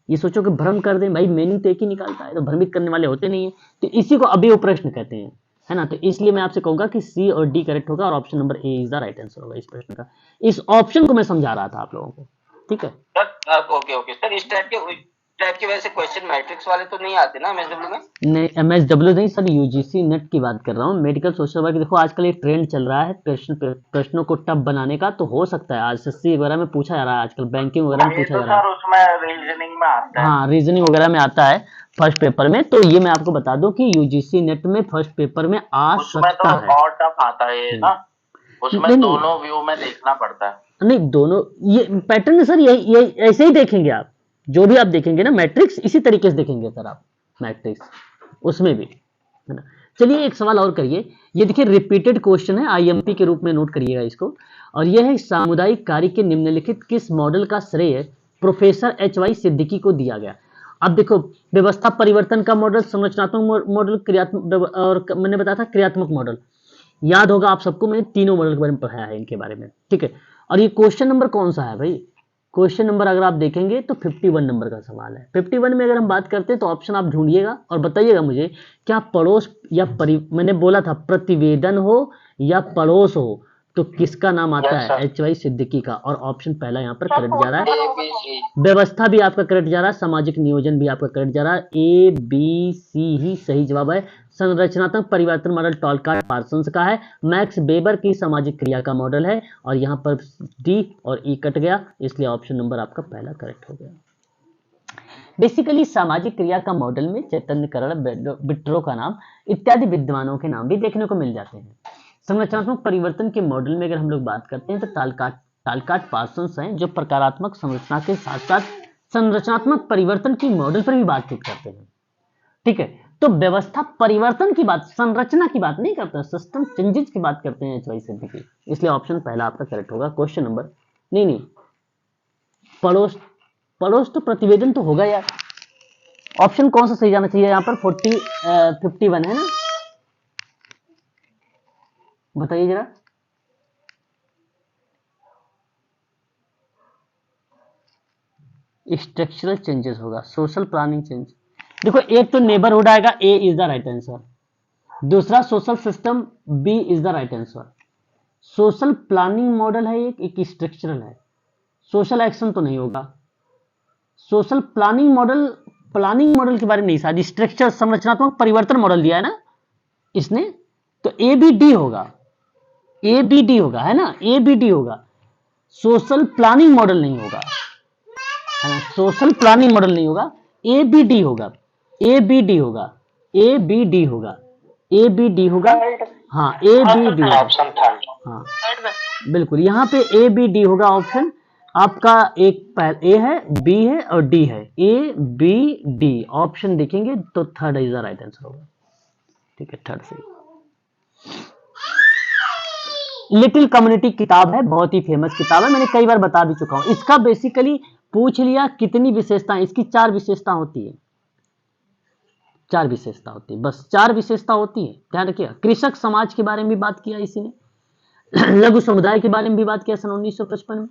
ये सोचो कि भ्रम कर दें, भाई मीनिंग तो एक ही निकालता है, तो भ्रमित करने वाले होते नहीं है। तो इसी को अभी वो प्रश्न कहते हैं, है ना। तो इसलिए मैं आपसे कहूंगा कि सी और डी करेक्ट होगा, और option number A is the right answer होगा इस प्रश्न का। इस ऑप्शन को मैं समझा रहा था आप लोगों को, ठीक है। ओके सर, इस टाइप के वैसे क्वेश्चन मैट्रिक्स वाले तो नहीं आते ना एमएसडब्ल्यू में? नहीं एमएसडब्ल्यू नहीं सर, यूजीसी नेट की बात कर रहा हूँ। मेडिकल सोशल वर्क देखो आजकल एक ट्रेंड चल रहा है प्रश्नों को टफ बनाने का, तो हो सकता है आज एसएससी वगैरह में पूछा जा रहा है, आजकल बैंकिंग वगैरह में पूछा जा रहा है। उसमें रीजनिंग में आता है। हाँ, रीजनिंग वगैरह में आता है फर्स्ट पेपर में। तो ये मैं आपको बता दूं कि यूजीसी नेट में फर्स्ट पेपर में आ सकता है। और टफ आता है ना, उसमें दोनों व्यू में देखना पड़ता है। नहीं दोनों ये पैटर्न है सर, यही ऐसे ही देखेंगे आप। जो भी आप देखेंगे ना मैट्रिक्स, इसी तरीके से देखेंगे सर आप मैट्रिक्स, उसमें भी, है ना। चलिए एक सवाल और करिए। ये देखिए रिपीटेड क्वेश्चन है, आईएमपी के रूप में नोट करिएगा इसको। और यह है सामुदायिक कार्य के निम्नलिखित किस मॉडल का श्रेय प्रोफेसर एच.वाई. सिद्दीकी को दिया गया। अब देखो व्यवस्था परिवर्तन का मॉडल, संरचनात्मक मॉडल, क्रियात्मक, और मैंने बताया था क्रियात्मक मॉडल। याद होगा आप सबको, मैंने तीनों मॉडल के बारे में पढ़ाया है इनके बारे में, ठीक है। और ये क्वेश्चन नंबर कौन सा है भाई, क्वेश्चन नंबर अगर आप देखेंगे तो 51 नंबर का सवाल है। 51 में अगर हम बात करते हैं तो ऑप्शन आप ढूंढिएगा और बताइएगा मुझे, क्या पड़ोस या मैंने बोला था प्रतिवेदन हो या पड़ोस हो, तो किसका नाम आता है, एच.वाई. सिद्दीकी का। और ऑप्शन पहला यहाँ पर करेक्ट जा रहा है। व्यवस्था भी आपका करेक्ट जा रहा है, सामाजिक नियोजन भी आपका करेक्ट जा रहा है। ए बी सी ही सही जवाब है। संरचनात्मक परिवर्तन मॉडल टॉलकार्ट पार्सन्स का है। मैक्स वेबर की सामाजिक क्रिया का मॉडल है। और यहाँ पर डी और ई कट गया, इसलिए ऑप्शन नंबर आपका पहला करेक्ट हो गया। बेसिकली सामाजिक क्रिया का मॉडल में चैतन्यकरण, बिट्रो का नाम इत्यादि विद्वानों के नाम भी देखने को मिल जाते हैं। संरचनात्मक परिवर्तन के मॉडल में अगर हम लोग बात करते हैं तो टॉलकार्ट पार्सन्स हैं, जो प्रकारात्मक संरचना के साथ साथ संरचनात्मक परिवर्तन की मॉडल पर भी बातचीत करते हैं, ठीक है। तो व्यवस्था परिवर्तन की बात, संरचना की बात नहीं करते हैं, सिस्टम चेंजेस की बात करते हैं एच.वाई. सिद्दीकी, इसलिए ऑप्शन पहला आपका करेक्ट होगा। क्वेश्चन नंबर नहीं पड़ोस तो प्रतिवेदन तो होगा यार। ऑप्शन कौन सा सही जाना चाहिए यहाँ पर, 51 है ना, बताइए जरा। स्ट्रक्चरल चेंजेस होगा, सोशल प्लानिंग चेंज। देखो एक तो नेबरहुड आएगा, A is the right answer. दूसरा social system, B is the right answer. Social planning model है एक स्ट्रक्चरल है। सोशल एक्शन तो नहीं होगा। सोशल प्लानिंग मॉडल के बारे में नहीं, शायद स्ट्रक्चर संरचनात्मक परिवर्तन मॉडल दिया है ना इसने, तो ए बी डी होगा, ए बी डी होगा, है ना, ए बी डी होगा। सोशल प्लानिंग मॉडल नहीं होगा, है ना, सोशल प्लानिंग मॉडल नहीं होगा, ए बी डी होगा, ए बी डी होगा, ए बी डी होगा, ए बी डी होगा। हाँ A B D option third. हाँ बिल्कुल, यहाँ पे ए बी डी होगा ऑप्शन आपका। एक ए है, बी है और डी है, ए बी डी ऑप्शन देखेंगे तो third is the right answer होगा। ठीक है, थर्ड से। लिटिल कम्युनिटी किताब है, बहुत ही फेमस किताब है, मैंने कई बार बता भी चुका हूं। इसका बेसिकली पूछ लिया कितनी विशेषताएं, इसकी 4 विशेषता होती है, 4 विशेषता होती है, बस 4 विशेषता होती है, ध्यान रखिएगा। कृषक समाज के बारे में भी बात किया इसी ने, लघु समुदाय के बारे में भी बात किया सन 1955 में।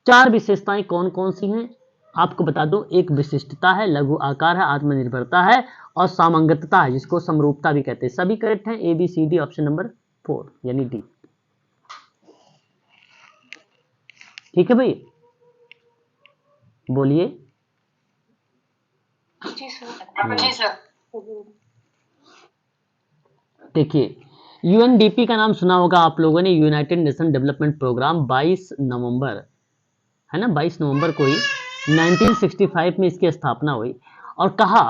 4 विशेषताएं कौन कौन सी हैं आपको बता दूं। एक विशिष्टता है, लघु आकार है, आत्मनिर्भरता है और सामंगतता है, जिसको समरूपता भी कहते हैं। सभी करेक्ट हैं, ABCD, ऑप्शन नंबर 4 यानी डी। ठीक है भाई, बोलिए। जी सर। जी सर। देखिए, UNDP का नाम सुना होगा आप लोगों ने, यूनाइटेड नेशन डेवलपमेंट प्रोग्राम। 22 नवंबर है ना, 22 नवंबर को ही 1965 में इसकी स्थापना हुई और कहा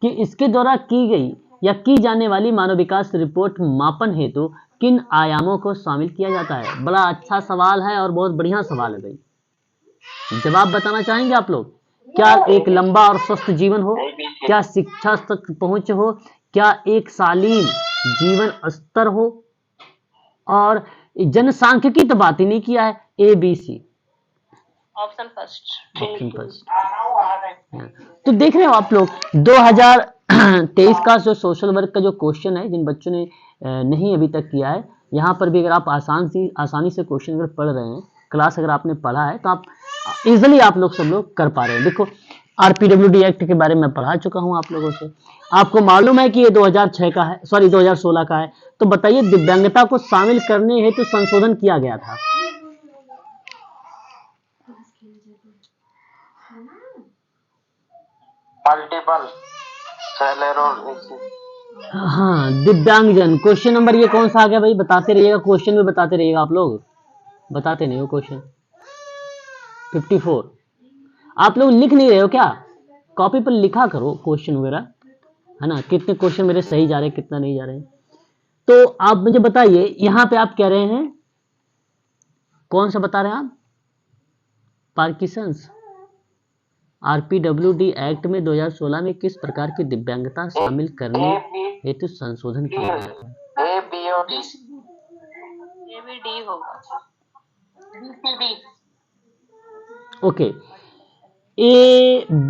कि इसके द्वारा की गई या की जाने वाली मानव विकास रिपोर्ट मापन हेतु किन आयामों को शामिल किया जाता है। बड़ा अच्छा सवाल है और बहुत बढ़िया सवाल है भाई। जवाब बताना चाहेंगे आप लोग? क्या एक लंबा और स्वस्थ जीवन हो, क्या शिक्षा तक पहुंच हो, क्या एक शालीन जीवन स्तर हो, और जनसांख्यिकी तो बात ही नहीं किया है। ABC, option first. Option first. तो देख रहे हो आप लोग, 2023 का जो सोशल वर्क का जो क्वेश्चन है, जिन बच्चों ने नहीं अभी तक किया है, यहाँ पर भी अगर आप आसानी से क्वेश्चन अगर पढ़ रहे हैं, क्लास अगर आपने पढ़ा है, तो आप इजिली आप लोग सब लोग कर पा रहे हैं। देखो, RPWD एक्ट के बारे में पढ़ा चुका हूं आप लोगों से। आपको मालूम है कि ये 2006 का है, सॉरी 2016 का है। तो बताइए, दिव्यांगता को शामिल करने हेतु संशोधन किया गया था। मल्टीपल हाँ, दिव्यांगजन। क्वेश्चन नंबर ये कौन सा आ गया भाई, बताते रहिएगा, क्वेश्चन में बताते रहिएगा आप लोग, बताते नहीं हो क्वेश्चन। 54। आप लोग लिख नहीं रहे हो क्या? कॉपी पर लिखा करो क्वेश्चन वगैरह, है ना, कितने क्वेश्चन मेरे सही जा रहे हैं, कितना नहीं जा रहे हैं। तो आप मुझे बताइए, यहाँ पे आप कह रहे हैं कौन सा बता रहे हैं आप? पार्किंसंस। RPWD एक्ट में 2016 में किस प्रकार की दिव्यांगता शामिल करने हेतु संशोधन किया गया था? ABD होगा। BCD। ओके, ABD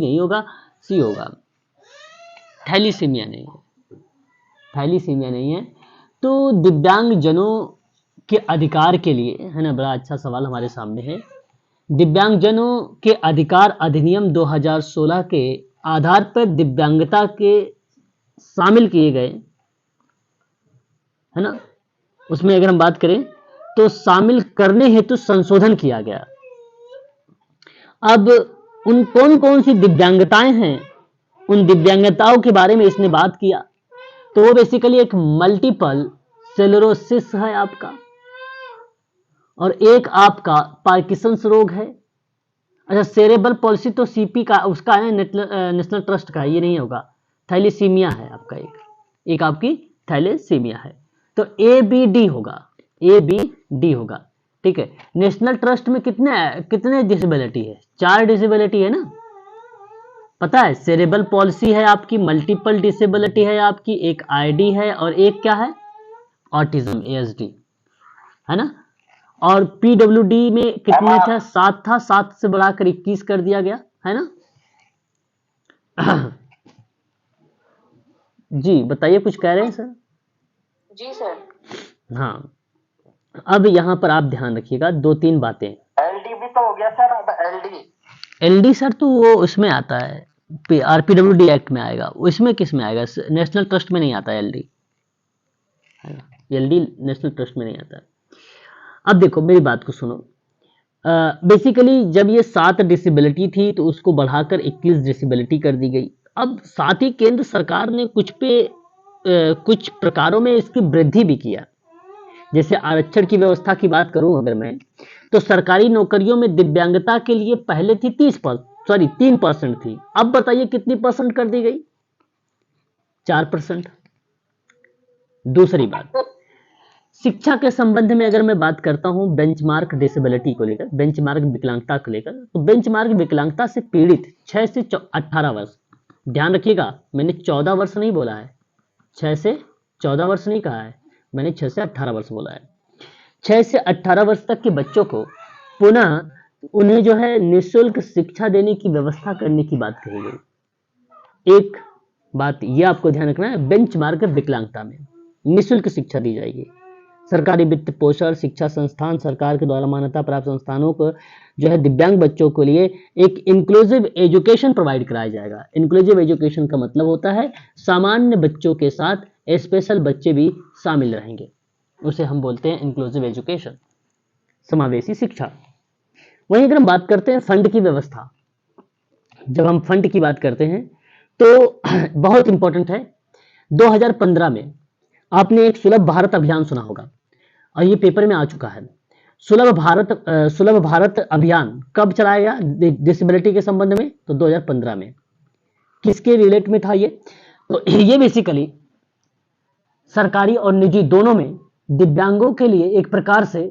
नहीं होगा, C होगा। थैलीसीमिया नहीं है, थैलीसीमिया नहीं है। तो दिव्यांग जनों के अधिकार के लिए, है ना, बड़ा अच्छा सवाल हमारे सामने है। दिव्यांगजनों के अधिकार अधिनियम 2016 के आधार पर दिव्यांगता के शामिल किए गए, है ना, उसमें अगर हम बात करें तो शामिल करने हेतु संशोधन किया गया। अब उन कौन कौन सी दिव्यांगताएं हैं, उन दिव्यांगताओं के बारे में इसने बात किया। तो वो बेसिकली एक मल्टीपल सेलरोसिस है आपका, और एक आपका पार्किंसंस रोग है। अच्छा, सेरेब्रल पॉलिसी तो CP का, उसका है, नेशनल ट्रस्ट का, ये नहीं होगा। थैलीसीमिया है आपका, एक आपकी थैलीसीमिया है। तो ABD होगा, ABD होगा। ठीक है, नेशनल ट्रस्ट में कितने डिसेबिलिटी है? 4 डिसेबिलिटी है ना, पता है। सेरेब्रल पॉलिसी है आपकी, मल्टीपल डिसेबिलिटी है आपकी, एक ID है, और एक क्या है, ऑटिज्म, ASD, है ना। और PWD में कितने था? 7 था, 7 से बढ़ाकर 21 कर दिया गया, है ना। जी बताइए, कुछ कह रहे हैं सर? जी सर। हाँ, अब यहाँ पर आप ध्यान रखिएगा 2-3 बातें। LD भी तो हो गया सर, अब LD सर तो वो उसमें आता है, RPWD एक्ट में आएगा। इसमें किस में आएगा? नेशनल ट्रस्ट में नहीं आता LD, है ना, LD नेशनल ट्रस्ट में नहीं आता। अब देखो मेरी बात को सुनो। बेसिकली जब ये 7 डिसेबिलिटी थी तो उसको बढ़ाकर 21 डिसेबिलिटी कर दी गई। अब साथ ही केंद्र सरकार ने कुछ प्रकारों में इसकी वृद्धि भी किया। जैसे आरक्षण की व्यवस्था की बात करूं अगर मैं, तो सरकारी नौकरियों में दिव्यांगता के लिए पहले थी 3% थी। अब बताइए कितनी परसेंट कर दी गई? 4%। दूसरी बात, शिक्षा के संबंध में अगर मैं बात करता हूं बेंचमार्क डिसेबिलिटी को लेकर, बेंचमार्क विकलांगता को लेकर, तो बेंचमार्क विकलांगता से पीड़ित 6 से 18 वर्ष, ध्यान रखिएगा, मैंने 14 वर्ष नहीं बोला है, 6 से 14 वर्ष नहीं कहा है, मैंने 6 से 18 वर्ष बोला है। 6 से 18 वर्ष तक के बच्चों को पुनः उन्हें जो है निःशुल्क शिक्षा देने की व्यवस्था करने की बात कही गई। एक बात ये आपको ध्यान रखना है, बेंचमार्क विकलांगता में निःशुल्क शिक्षा दी जाएगी। सरकारी वित्त पोषण शिक्षा संस्थान सरकार के द्वारा मान्यता प्राप्त संस्थानों को जो है दिव्यांग बच्चों के लिए एक इंक्लूसिव एजुकेशन प्रोवाइड कराया जाएगा। इंक्लूसिव एजुकेशन का मतलब होता है सामान्य बच्चों के साथ स्पेशल बच्चे भी शामिल रहेंगे, उसे हम बोलते हैं इंक्लूसिव एजुकेशन, समावेशी शिक्षा। वहीं अगर हम बात करते हैं फंड की व्यवस्था, जब हम फंड की बात करते हैं तो बहुत इंपॉर्टेंट है। 2015 में आपने एक सुलभ भारत अभियान सुना होगा और ये पेपर में आ चुका है। सुलभ भारत अभियान कब चलाया गया डिसेबिलिटी के संबंध में? तो 2015 में। किसके रिलेट में था ये? तो ये बेसिकली सरकारी और निजी दोनों में दिव्यांगों के लिए एक प्रकार से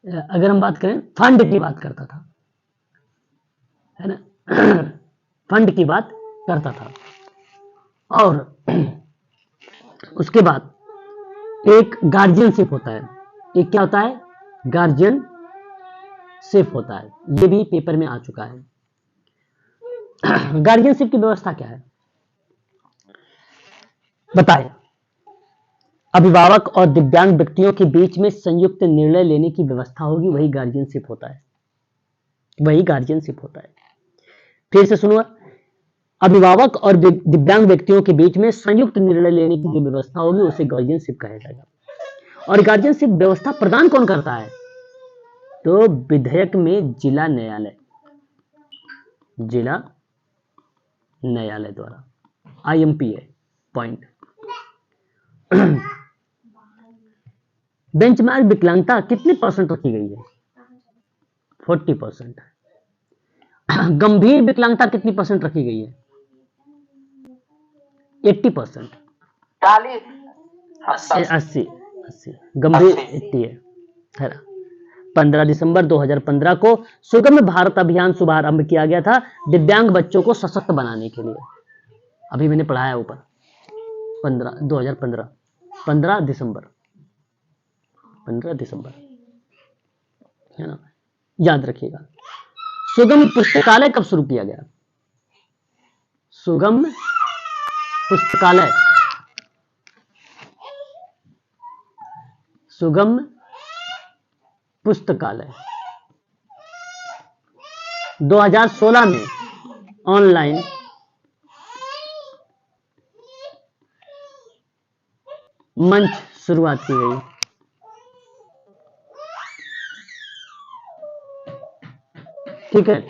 अगर हम बात करें फंड की बात करता था, है ना फंड की बात करता था। और उसके बाद एक गार्जियनशिप होता है, एक क्या होता है? गार्जियनशिप होता है, ये भी पेपर में आ चुका है। गार्जियनशिप की व्यवस्था क्या है बताएं? अभिभावक और दिव्यांग व्यक्तियों के बीच में संयुक्त निर्णय लेने की व्यवस्था होगी, वही गार्जियनशिप होता है, वही गार्जियनशिप होता है। फिर से सुनो, अभिभावक और दिव्यांग व्यक्तियों के बीच में संयुक्त निर्णय लेने की जो व्यवस्था होगी उसे गार्जियनशिप कहा जाएगा। और गार्जियनशिप व्यवस्था प्रदान कौन करता है? तो विधेयक में जिला न्यायालय द्वारा IMPA पॉइंट। बेंचमार्क विकलांगता कितने परसेंट रखी गई है? 40%। गंभीर विकलांगता कितनी परसेंट रखी गई है? 80%। 80 गंभीर 80 है। 15 दिसंबर 2015 को सुगम्य भारत अभियान शुभारंभ किया गया था दिव्यांग बच्चों को सशक्त बनाने के लिए। अभी मैंने पढ़ाया ऊपर 2015 15 दिसंबर है ना, याद रखिएगा। सुगम पुस्तकालय कब शुरू किया गया? सुगम पुस्तकालय 2016 में ऑनलाइन मंच शुरुआत की गई। ठीक है,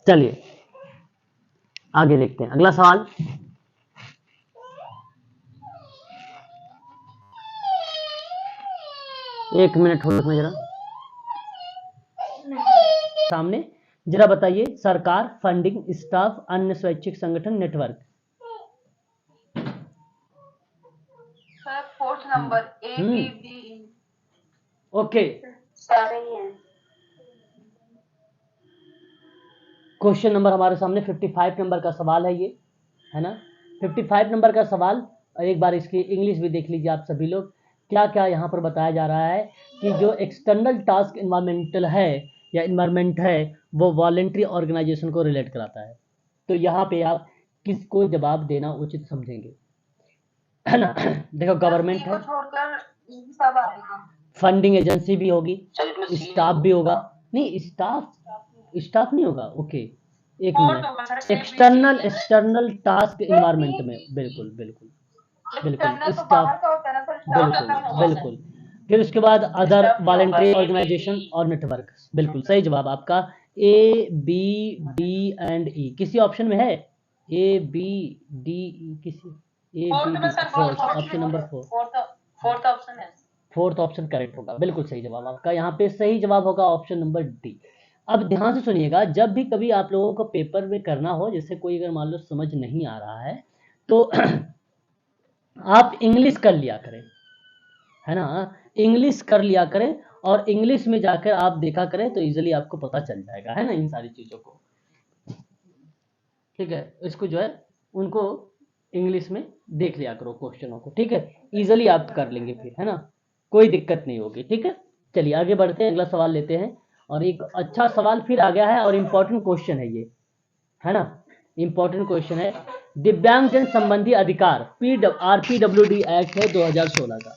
चलिए आगे देखते हैं अगला सवाल। एक मिनट होल्ड में जरा सामने जरा बताइए, सरकार फंडिंग स्टाफ अन्य स्वैच्छिक संगठन network. Sir 4th number ABB। Okay, सारे ही हैं। क्वेश्चन नंबर हमारे सामने 55 नंबर का सवाल है, ये है ना 55 नंबर का सवाल। और एक बार इसकी इंग्लिश भी देख लीजिए आप सभी लोग, क्या क्या यहाँ पर बताया जा रहा है कि जो एक्सटर्नल टास्क इन्वायरमेंटल है या इन्वायरमेंट है वो वॉलेंट्री ऑर्गेनाइजेशन को रिलेट कराता है। तो यहाँ पे आप किसको जवाब देना उचित समझेंगे, है ना। देखो गवर्नमेंट है, सब आएगा। फंडिंग एजेंसी भी होगी, स्टाफ भी होगा, नहीं स्टाफ नहीं होगा। ओके एक मिनट, एक्सटर्नल टास्क इन्वायरमेंट में बिल्कुल स्टाफ बिल्कुल। फिर उसके बाद अदर वॉलेंट्री ऑर्गेनाइजेशन और नेटवर्क, बिल्कुल सही जवाब आपका ABDE। किसी ऑप्शन में है ABDE? किसी ऑप्शन नंबर 4 फोर्थ ऑप्शन है। फोर्थ ऑप्शन करेक्ट होगा, बिल्कुल सही जवाब आपका। यहाँ पे सही जवाब होगा ऑप्शन नंबर D। अब ध्यान से सुनिएगा, जब भी कभी आप लोगों को पेपर में करना हो, जैसे कोई अगर मान लो समझ नहीं आ रहा है तो आप इंग्लिश कर लिया करें, है ना, इंग्लिश कर लिया करें और इंग्लिश में जाकर आप देखा करें तो इजीली आपको पता चल जाएगा, है ना, इन सारी चीज़ों को। ठीक है, इसको जो है उनको इंग्लिश में देख लिया करो क्वेश्चनों को, ठीक है, इजीली आप कर लेंगे फिर, है ना, कोई दिक्कत नहीं होगी। ठीक है, चलिए आगे बढ़ते हैं, अगला सवाल लेते हैं। और एक अच्छा सवाल फिर आ गया है और इम्पोर्टेंट क्वेश्चन है ये, है ना, इम्पोर्टेंट क्वेश्चन है। दिव्यांगजन संबंधी अधिकार RPWD एक्ट है 2016 का,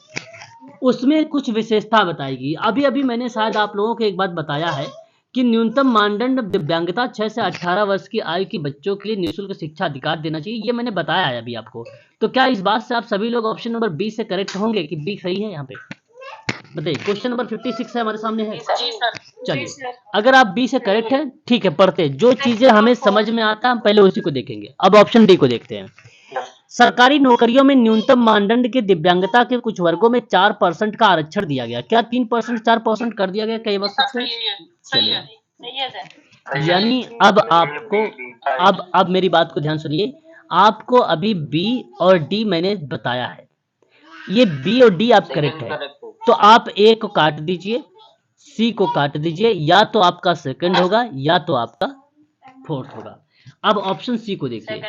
उसमें कुछ विशेषता बताएगी। अभी अभी मैंने शायद आप लोगों को एक बात बताया है कि न्यूनतम मानदंड दिव्यांगता 6 से 18 वर्ष की आयु के बच्चों के लिए निःशुल्क शिक्षा अधिकार देना चाहिए, ये मैंने बताया है अभी आपको। तो क्या इस बात से आप सभी लोग ऑप्शन नंबर बी से करेक्ट होंगे कि बी सही है? यहाँ पे बताइए, क्वेश्चन नंबर 56 है हमारे सामने है। चलिए, अगर आप बी से करेक्ट है, ठीक है, पढ़ते हैं। जो चीजें हमें समझ में आता है हम पहले उसी को देखेंगे। अब ऑप्शन डी को देखते हैं। सरकारी नौकरियों में न्यूनतम मानदंड के दिव्यांगता के कुछ वर्गों में 4% का आरक्षण दिया गया। क्या 3% 4% कर दिया गया? कई बात सकते हैं। चलिए, यानी अब आपको अब मेरी बात को ध्यान सुनिए, आपको अभी बी और डी मैंने बताया है, ये बी और डी आप करेक्ट है, तो आप ए को काट दीजिए, सी को काट दीजिए, या तो आपका सेकंड होगा या तो आपका फोर्थ होगा। अब ऑप्शन सी को देखिए,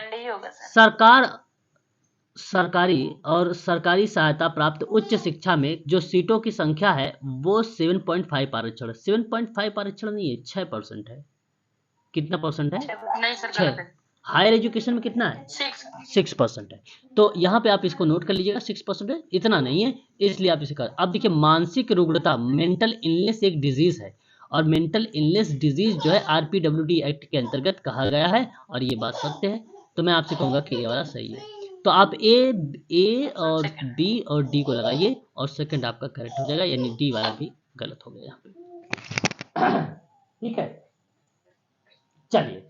सरकारी सहायता प्राप्त उच्च शिक्षा में जो सीटों की संख्या है वो 7.5 आरक्षण, 7.5 आरक्षण नहीं है, 6% है। कितना परसेंट है? नहीं सर, 6। हायर एजुकेशन में कितना है? 6% है। तो यहाँ पे आप इसको नोट कर लीजिएगा, 6% है, इतना नहीं है, इसलिए आप इसे कर। अब देखिए, मानसिक रुग्णता, मेंटल इलनेस एक डिजीज है, और मेंटल इलनेस डिजीज जो है RPWD एक्ट के अंतर्गत कहा गया है, और ये बात सत्य है। तो मैं आपसे कहूँगा कि ये वाला सही है। तो आप ए और बी और डी को लगाइए और सेकंड आपका करेक्ट हो जाएगा, यानी डी वाला भी गलत हो गया यहाँ पे। ठीक है, चलिए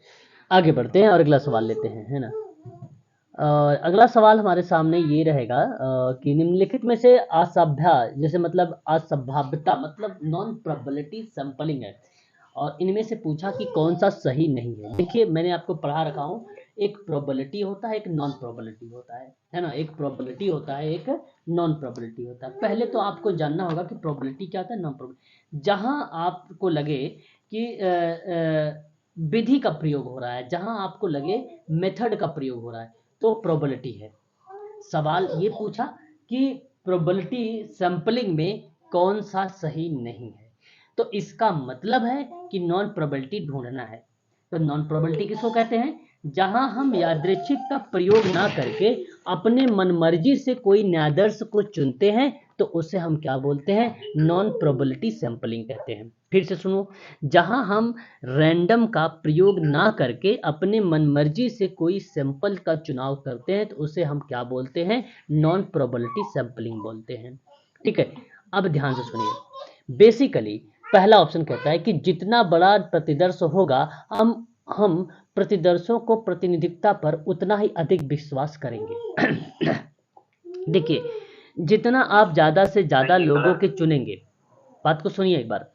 आगे बढ़ते हैं और अगला सवाल लेते हैं, है ना। अगला सवाल हमारे सामने ये रहेगा कि निम्नलिखित में से असभ्य, जैसे मतलब असंभाव्यता मतलब नॉन प्रोबेबिलिटी सैंपलिंग है, और इनमें से पूछा कि कौन सा सही नहीं है। देखिए, मैंने आपको पढ़ा रखा हूँ, एक प्रोबेबिलिटी होता है, एक नॉन प्रोबेबिलिटी होता है ना, एक प्रोबेबिलिटी होता है, एक नॉन प्रोबेबिलिटी होता है। पहले तो आपको जानना होगा कि प्रोबेबिलिटी क्या होता है, नॉन प्रोबेबिलिटी। जहां आपको लगे कि विधि का प्रयोग हो रहा है, जहां आपको लगे मेथड का प्रयोग हो रहा है, तो प्रोबेबिलिटी है। सवाल ये पूछा कि प्रोबेबिलिटी सैंपलिंग में कौन सा सही नहीं है, तो इसका मतलब है कि नॉन प्रोबेबिलिटी ढूंढना है। तो नॉन प्रोबेबिलिटी किसको कहते हैं? जहां हम यादृच्छिक का प्रयोग ना करके अपने मनमर्जी से कोई न्यायादर्श को चुनते हैं, तो उसे हम क्या बोलते हैं? नॉन प्रोबेबिलिटी सैंपलिंग कहते हैं। फिर से सुनो, जहां हम रैंडम का प्रयोग ना करके अपने मनमर्जी से कोई सैंपल का चुनाव करते हैं, तो उसे हम क्या बोलते हैं? नॉन प्रोबेबिलिटी सैंपलिंग बोलते हैं। ठीक है, अब ध्यान से सुनिए। बेसिकली पहला ऑप्शन कहता है कि जितना बड़ा प्रतिदर्श होगा, हम प्रतिदर्शों को प्रतिनिधित्व पर उतना ही अधिक विश्वास करेंगे। देखिए, जितना आप ज्यादा से ज्यादा लोगों के चुनेंगे, बात को सुनिए एक बार,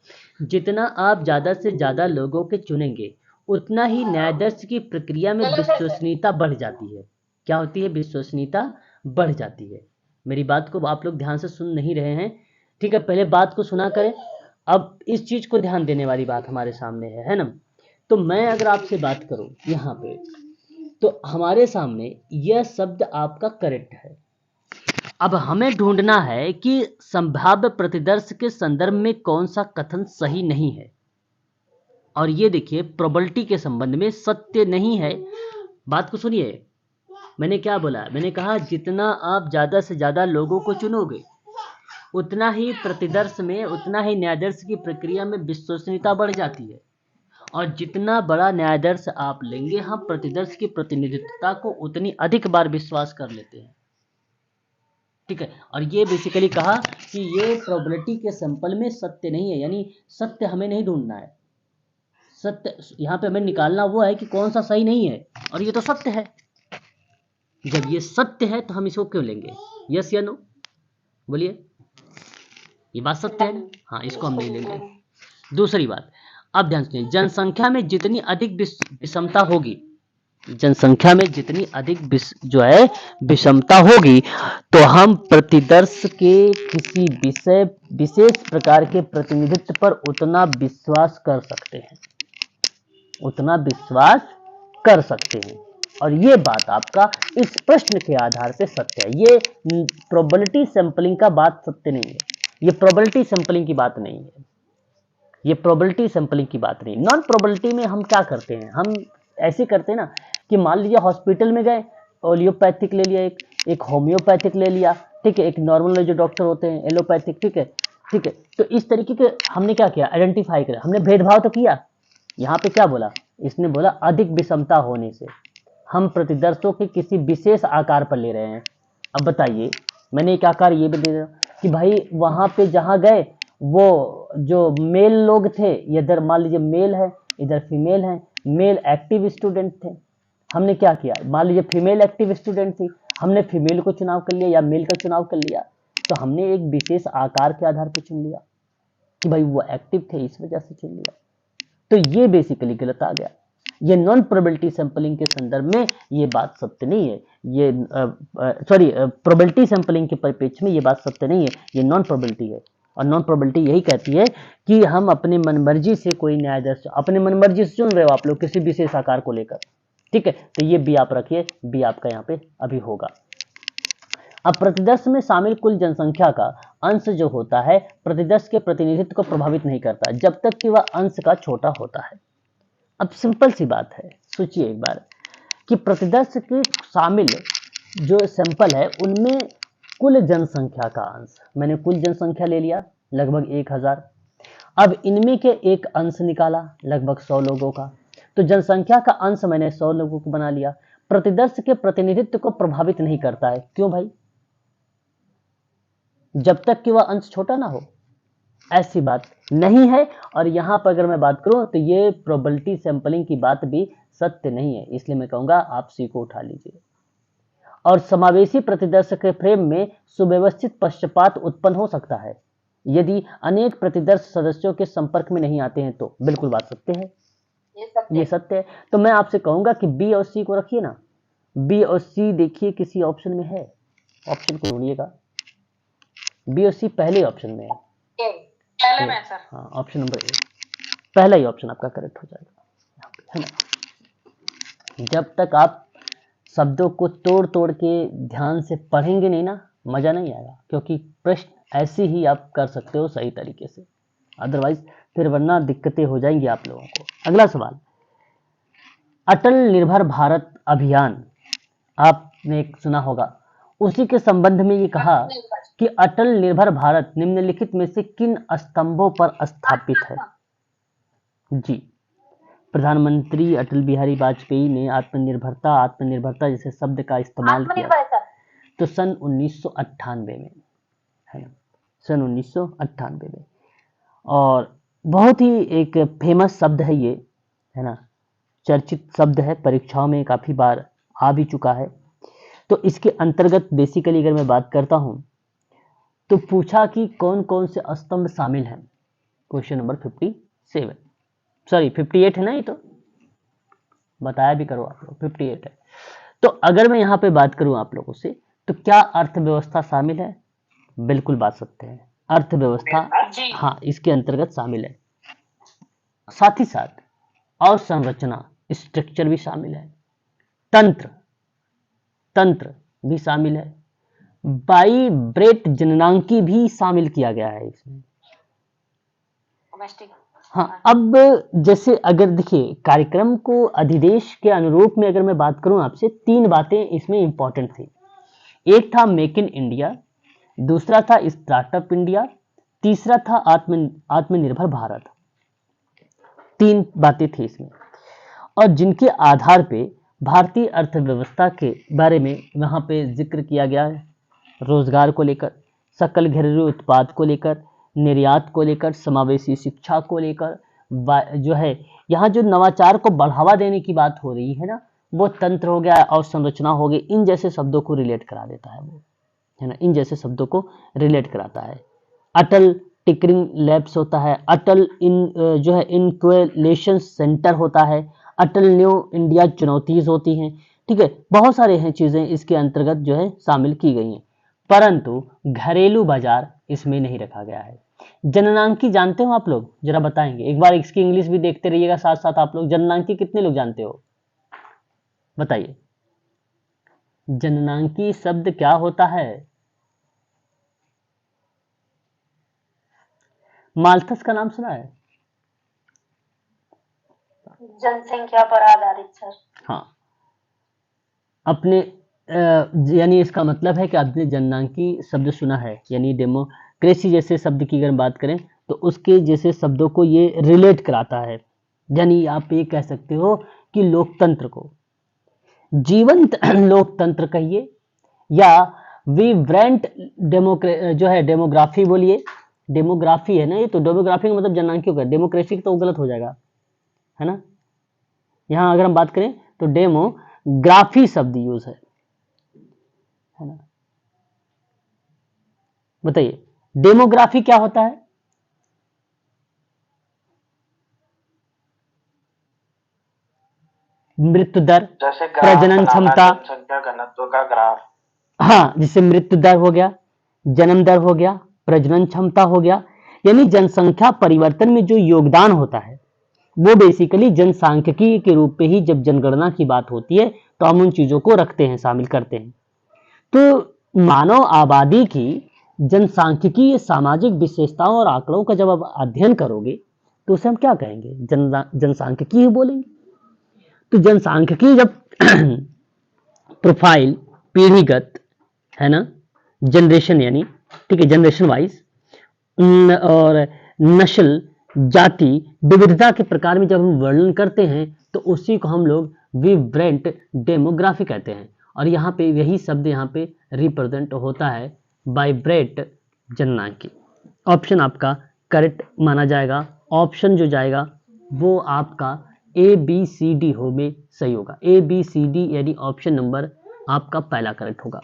जितना आप ज्यादा से ज्यादा लोगों के चुनेंगे, उतना ही न्यायाधीश की प्रक्रिया में विश्वसनीयता बढ़ जाती है। क्या होती है? विश्वसनीयता बढ़ जाती है। मेरी बात को आप लोग ध्यान से सुन नहीं रहे हैं, ठीक है, पहले बात को सुना करें। अब इस चीज को ध्यान देने वाली बात हमारे सामने है ना। तो मैं अगर आपसे बात करूं यहाँ पे, तो हमारे सामने यह शब्द आपका करेक्ट है। अब हमें ढूंढना है कि संभाव्य प्रतिदर्श के संदर्भ में कौन सा कथन सही नहीं है। और ये देखिए, प्रोबेबिलिटी के संबंध में सत्य नहीं है। बात को सुनिए, मैंने क्या बोला? मैंने कहा जितना आप ज्यादा से ज्यादा लोगों को चुनोगे, उतना ही प्रतिदर्श में, उतना ही न्यायाधीश की प्रक्रिया में विश्वसनीयता बढ़ जाती है। और जितना बड़ा न्यायाधीश आप लेंगे, हम प्रतिदर्श की प्रतिनिधित्वता को उतनी अधिक बार विश्वास कर लेते हैं। ठीक है, और ये बेसिकली कहा कि ये प्रोबेबिलिटी के सैंपल में सत्य नहीं है, यानी सत्य हमें नहीं ढूंढना है। सत्य यहाँ पे हमें निकालना वो है कि कौन सा सही नहीं है, और ये तो सत्य है। जब ये सत्य है तो हम इसको क्यों लेंगे? यस या नो? बोलिए, ये बात सत्य है ना? हाँ, इसको हम नहीं लेंगे। दूसरी बात, अब ध्यान सुनिए, जनसंख्या में जितनी अधिक विषमता होगी, जनसंख्या में जितनी अधिक जो है विषमता होगी, तो हम प्रतिदर्श के किसी विषय विशेष प्रकार के प्रतिनिधित्व पर उतना विश्वास कर सकते हैं, उतना विश्वास कर सकते हैं। और ये बात आपका इस प्रश्न के आधार से सत्य है। ये प्रोबेबिलिटी सैंपलिंग का बात सत्य नहीं है, ये प्रोबेबिलिटी सैंपलिंग की बात नहीं है, ये प्रोबेबिलिटी सैंपलिंग की बात नहीं। नॉन प्रोबेबिलिटी में हम क्या करते हैं, हम ऐसे करते हैं ना कि मान लीजिए हॉस्पिटल में गए, ओलियोपैथिक ले लिया, एक होम्योपैथिक ले लिया, ठीक है, एक नॉर्मल जो डॉक्टर होते हैं एलोपैथिक, ठीक है, ठीक है। तो इस तरीके के हमने क्या किया, आइडेंटिफाई किया, हमने भेदभाव तो किया। यहाँ पे क्या बोला, इसने बोला अधिक विषमता होने से हम प्रतिदर्शों के किसी विशेष आकार पर ले रहे हैं। अब बताइए, मैंने एक आकार ये भी दे दिया कि भाई वहां पे जहां गए वो जो मेल लोग थे, इधर मान लीजिए मेल है, इधर फीमेल है, मेल एक्टिव स्टूडेंट थे, हमने क्या किया, मान लीजिए फीमेल एक्टिव स्टूडेंट थी, हमने फीमेल को चुनाव कर लिया या मेल का चुनाव कर लिया, तो हमने एक विशेष आकार के आधार पर चुन लिया कि भाई वो एक्टिव थे, इस वजह से चुन लिया। तो ये बेसिकली गलत आ गया। ये नॉन प्रोबेबिलिटी सैंपलिंग के संदर्भ में ये बात सत्य नहीं है, ये प्रोबेबिलिटी सैंपलिंग के परिप्रेक्ष्य में ये बात सत्य नहीं है, ये नॉन प्रोबेबिलिटी है। और नॉन प्रोबेबिलिटी यही कहती है कि हम अपने मनमर्जी से कोई न्यायदर्श, अपने मनमर्जी से चुन रहे हो आप लोग किसी विशेष आकार को लेकर, ठीक है। तो ये बी आप रखिए, बी आपका यहाँ पे अभी होगा। अब प्रतिदर्श में शामिल कुल जनसंख्या का अंश जो होता है प्रतिदर्श के प्रतिनिधित्व को प्रभावित नहीं करता जब तक कि वह अंश का छोटा होता है। अब सिंपल सी बात है, सोचिए एक बार कि प्रतिदर्श के शामिल जो सैंपल है उनमें कुल जनसंख्या का अंश, मैंने कुल जनसंख्या ले लिया लगभग 1000, अब इनमें के एक अंश निकाला लगभग 100 लोगों का, तो जनसंख्या का अंश मैंने 100 लोगों को बना लिया। प्रतिदर्श के प्रतिनिधित्व को प्रभावित नहीं करता है, क्यों भाई, जब तक कि वह अंश छोटा ना हो, ऐसी बात नहीं है। और यहां पर अगर मैं बात करूं तो ये प्रोबेबिलिटी सैंपलिंग की बात भी सत्य नहीं है, इसलिए मैं कहूंगा आप सी को उठा लीजिए। और समावेशी प्रतिदर्श के फ्रेम में सुव्यवस्थित पक्षपात उत्पन्न हो सकता है यदि अनेक प्रतिदर्श सदस्यों के संपर्क में नहीं आते हैं, तो बिल्कुल बात सत्य है, ये सत्य है। तो मैं आपसे कहूंगा कि बी और सी को रखिए ना, बी और सी देखिए किसी ऑप्शन में है, ऑप्शन को ढूंढिएगा, बी और सी पहले ऑप्शन में है, पहले में सर, हाँ ऑप्शन नंबर ए, पहला ही ऑप्शन आपका करेक्ट हो जाएगा, है ना। जब तक आप शब्दों को तोड़ तोड़ के ध्यान से पढ़ेंगे नहीं ना, मजा नहीं आएगा, क्योंकि प्रश्न ऐसे ही आप कर सकते हो सही तरीके से, अदरवाइज फिर वरना दिक्कतें हो जाएंगी आप लोगों को। अगला सवाल, अटल निर्भर भारत अभियान आपने सुना होगा, उसी के संबंध में ये कहा कि अटल निर्भर भारत निम्नलिखित में से किन स्तंभों पर स्थापित है। जी, प्रधानमंत्री अटल बिहारी वाजपेयी ने आत्मनिर्भरता जैसे शब्द का इस्तेमाल किया तो सन 1998 में, है ना, सन 1998 में। और बहुत ही एक फेमस शब्द है ये, है ना, चर्चित शब्द है, परीक्षाओं में काफी बार आ भी चुका है। तो इसके अंतर्गत बेसिकली अगर मैं बात करता हूं तो पूछा कि कौन कौन से स्तंभ शामिल हैं, क्वेश्चन नंबर 58 है ना, ये तो बताया भी करो आप लोग, 58 है। तो अगर मैं यहाँ पे बात करूं आप लोगों से, तो क्या अर्थव्यवस्था शामिल है, बिल्कुल बात सत्य है, अर्थव्यवस्था हाँ इसके अंतर्गत शामिल है। साथ ही साथ अवसंरचना स्ट्रक्चर भी शामिल है, तंत्र भी शामिल है, वाइब्रेट जननांकी भी शामिल किया गया है इसमें। हाँ, अब जैसे अगर देखिए कार्यक्रम को अधिदेश के अनुरूप में अगर मैं बात करूं आपसे, 3 बातें इसमें इंपॉर्टेंट थी। एक था मेक इन इंडिया, दूसरा था स्टार्टअप इंडिया, तीसरा था आत्मनिर्भर भारत। 3 बातें थी इसमें, और जिनके आधार पे भारतीय अर्थव्यवस्था के बारे में वहां पे जिक्र किया गया है, रोजगार को लेकर, सकल घरेलू उत्पाद को लेकर, निर्यात को लेकर, समावेशी शिक्षा को लेकर, जो है यहाँ जो नवाचार को बढ़ावा देने की बात हो रही है ना, वो तंत्र हो गया और संरचना हो गई, इन जैसे शब्दों को रिलेट करा देता है वो, है ना, इन जैसे शब्दों को रिलेट कराता है। अटल टिंकरिंग लैब्स होता है, अटल जो है इनक्यूबेशन सेंटर होता है, अटल न्यू इंडिया चुनौती होती हैं, ठीक है, बहुत सारे हैं चीजें इसके अंतर्गत जो है शामिल की गई हैं, परंतु घरेलू बाजार इसमें नहीं रखा गया है। जननांकी जानते हो आप लोग, जरा बताएंगे, एक बार इसकी इंग्लिश भी देखते रहिएगा साथ साथ आप लोग। जननांकी कितने लोग जानते हो, बताइए। जननांकी शब्द क्या होता है? माल्थस का नाम सुना है? जनसंख्या पर आधारित सर। हाँ, अपने यानी इसका मतलब है कि आपने जननांकी शब्द सुना है, यानी डेमोक्रेसी जैसे शब्द की अगर बात करें तो उसके जैसे शब्दों को ये रिलेट कराता है। यानी आप ये कह सकते हो कि लोकतंत्र को जीवंत लोकतंत्र कहिए, या विब्रेंट जो है डेमोग्राफी बोलिए, डेमोग्राफी है ना ये, तो डेमोग्राफी का मतलब जननांकी होगा, डेमोक्रेसी तो गलत हो जाएगा, है ना। यहाँ अगर हम बात करें तो डेमोग्राफी शब्द यूज है ना। बताइए डेमोग्राफी क्या होता है? मृत्यु दर, जैसे प्रजनन क्षमता, जनसंख्या घनत्व का ग्राफ। हाँ, जिससे मृत्यु दर हो गया, जन्म दर हो गया, प्रजनन क्षमता हो गया, यानी जनसंख्या परिवर्तन में जो योगदान होता है वो बेसिकली जनसांख्यिकी के रूप में ही जब जनगणना की बात होती है तो हम उन चीजों को रखते हैं, शामिल करते हैं। तो मानव आबादी की जनसांख्यिकी सामाजिक विशेषताओं और आंकड़ों का जब आप अध्ययन करोगे तो उसे हम क्या कहेंगे? जनसांख्यिकी ही बोलेंगे। तो जनसांख्यिकी जब प्रोफाइल, पीढ़ीगत, है ना, जनरेशन यानी, ठीक है, जनरेशन वाइज, और नस्ल, जाति, विविधता के प्रकार में जब हम वर्णन करते हैं तो उसी को हम लोग विब्रेंट डेमोग्राफी कहते हैं। और यहाँ पे यही शब्द यहाँ पे रिप्रेजेंट होता है वाइब्रेंट जननांकी। ऑप्शन आपका करेक्ट माना जाएगा, ऑप्शन जो जाएगा वो आपका ए बी सी डी हो में सही होगा, ए बी सी डी यानी ऑप्शन नंबर आपका पहला करेक्ट होगा।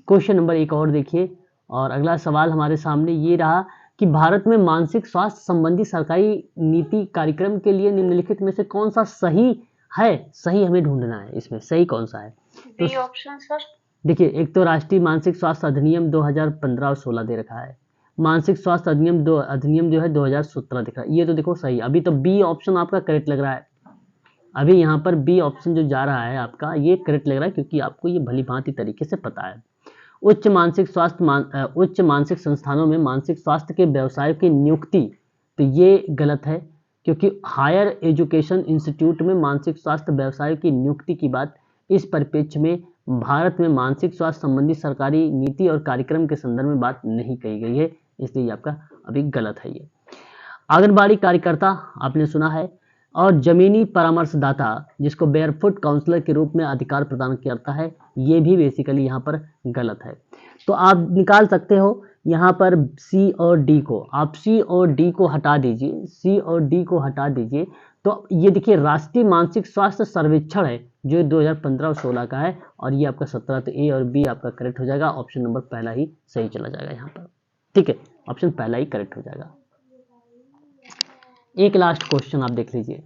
क्वेश्चन नंबर एक और देखिए, और अगला सवाल हमारे सामने ये रहा कि भारत में मानसिक स्वास्थ्य संबंधी सरकारी नीति कार्यक्रम के लिए निम्नलिखित में से कौन सा सही है? सही हमें ढूंढना है, इसमें सही कौन सा है? B option sir. देखिए, एक तो राष्ट्रीय मानसिक स्वास्थ्य अधिनियम 2015 और 16 दे रखा है, मानसिक स्वास्थ्य अधिनियम जो है 2017 दिख रहा है, ये तो देखो सही। अभी तो बी ऑप्शन आपका करेक्ट लग रहा है, अभी यहाँ पर बी ऑप्शन जो जा रहा है आपका ये करेक्ट लग रहा है, क्योंकि आपको ये भली भांति तरीके से पता है। उच्च मानसिक संस्थानों में मानसिक स्वास्थ्य के व्यवसायों की नियुक्ति, तो ये गलत है, क्योंकि हायर एजुकेशन इंस्टीट्यूट में मानसिक स्वास्थ्य व्यवसायों की नियुक्ति की बात इस परिप्रेक्ष्य में भारत में मानसिक स्वास्थ्य संबंधी सरकारी नीति और कार्यक्रम के संदर्भ में बात नहीं कही गई है, इसलिए आपका अभी गलत है ये। आंगनबाड़ी कार्यकर्ता आपने सुना है, और जमीनी परामर्शदाता जिसको बेयरफुट काउंसलर के रूप में अधिकार प्रदान करता है, ये भी बेसिकली यहाँ पर गलत है। तो आप निकाल सकते हो यहाँ पर सी और डी को, आप सी और डी को हटा दीजिए, सी और डी को हटा दीजिए, तो ये देखिए राष्ट्रीय मानसिक स्वास्थ्य सर्वेक्षण है जो 2015 और 16 का है, और ये आपका 17, तो ए और बी आपका करेक्ट हो जाएगा, ऑप्शन नंबर पहला ही सही चला जाएगा यहाँ पर, ठीक है, ऑप्शन पहला ही करेक्ट हो जाएगा। एक लास्ट क्वेश्चन आप देख लीजिए,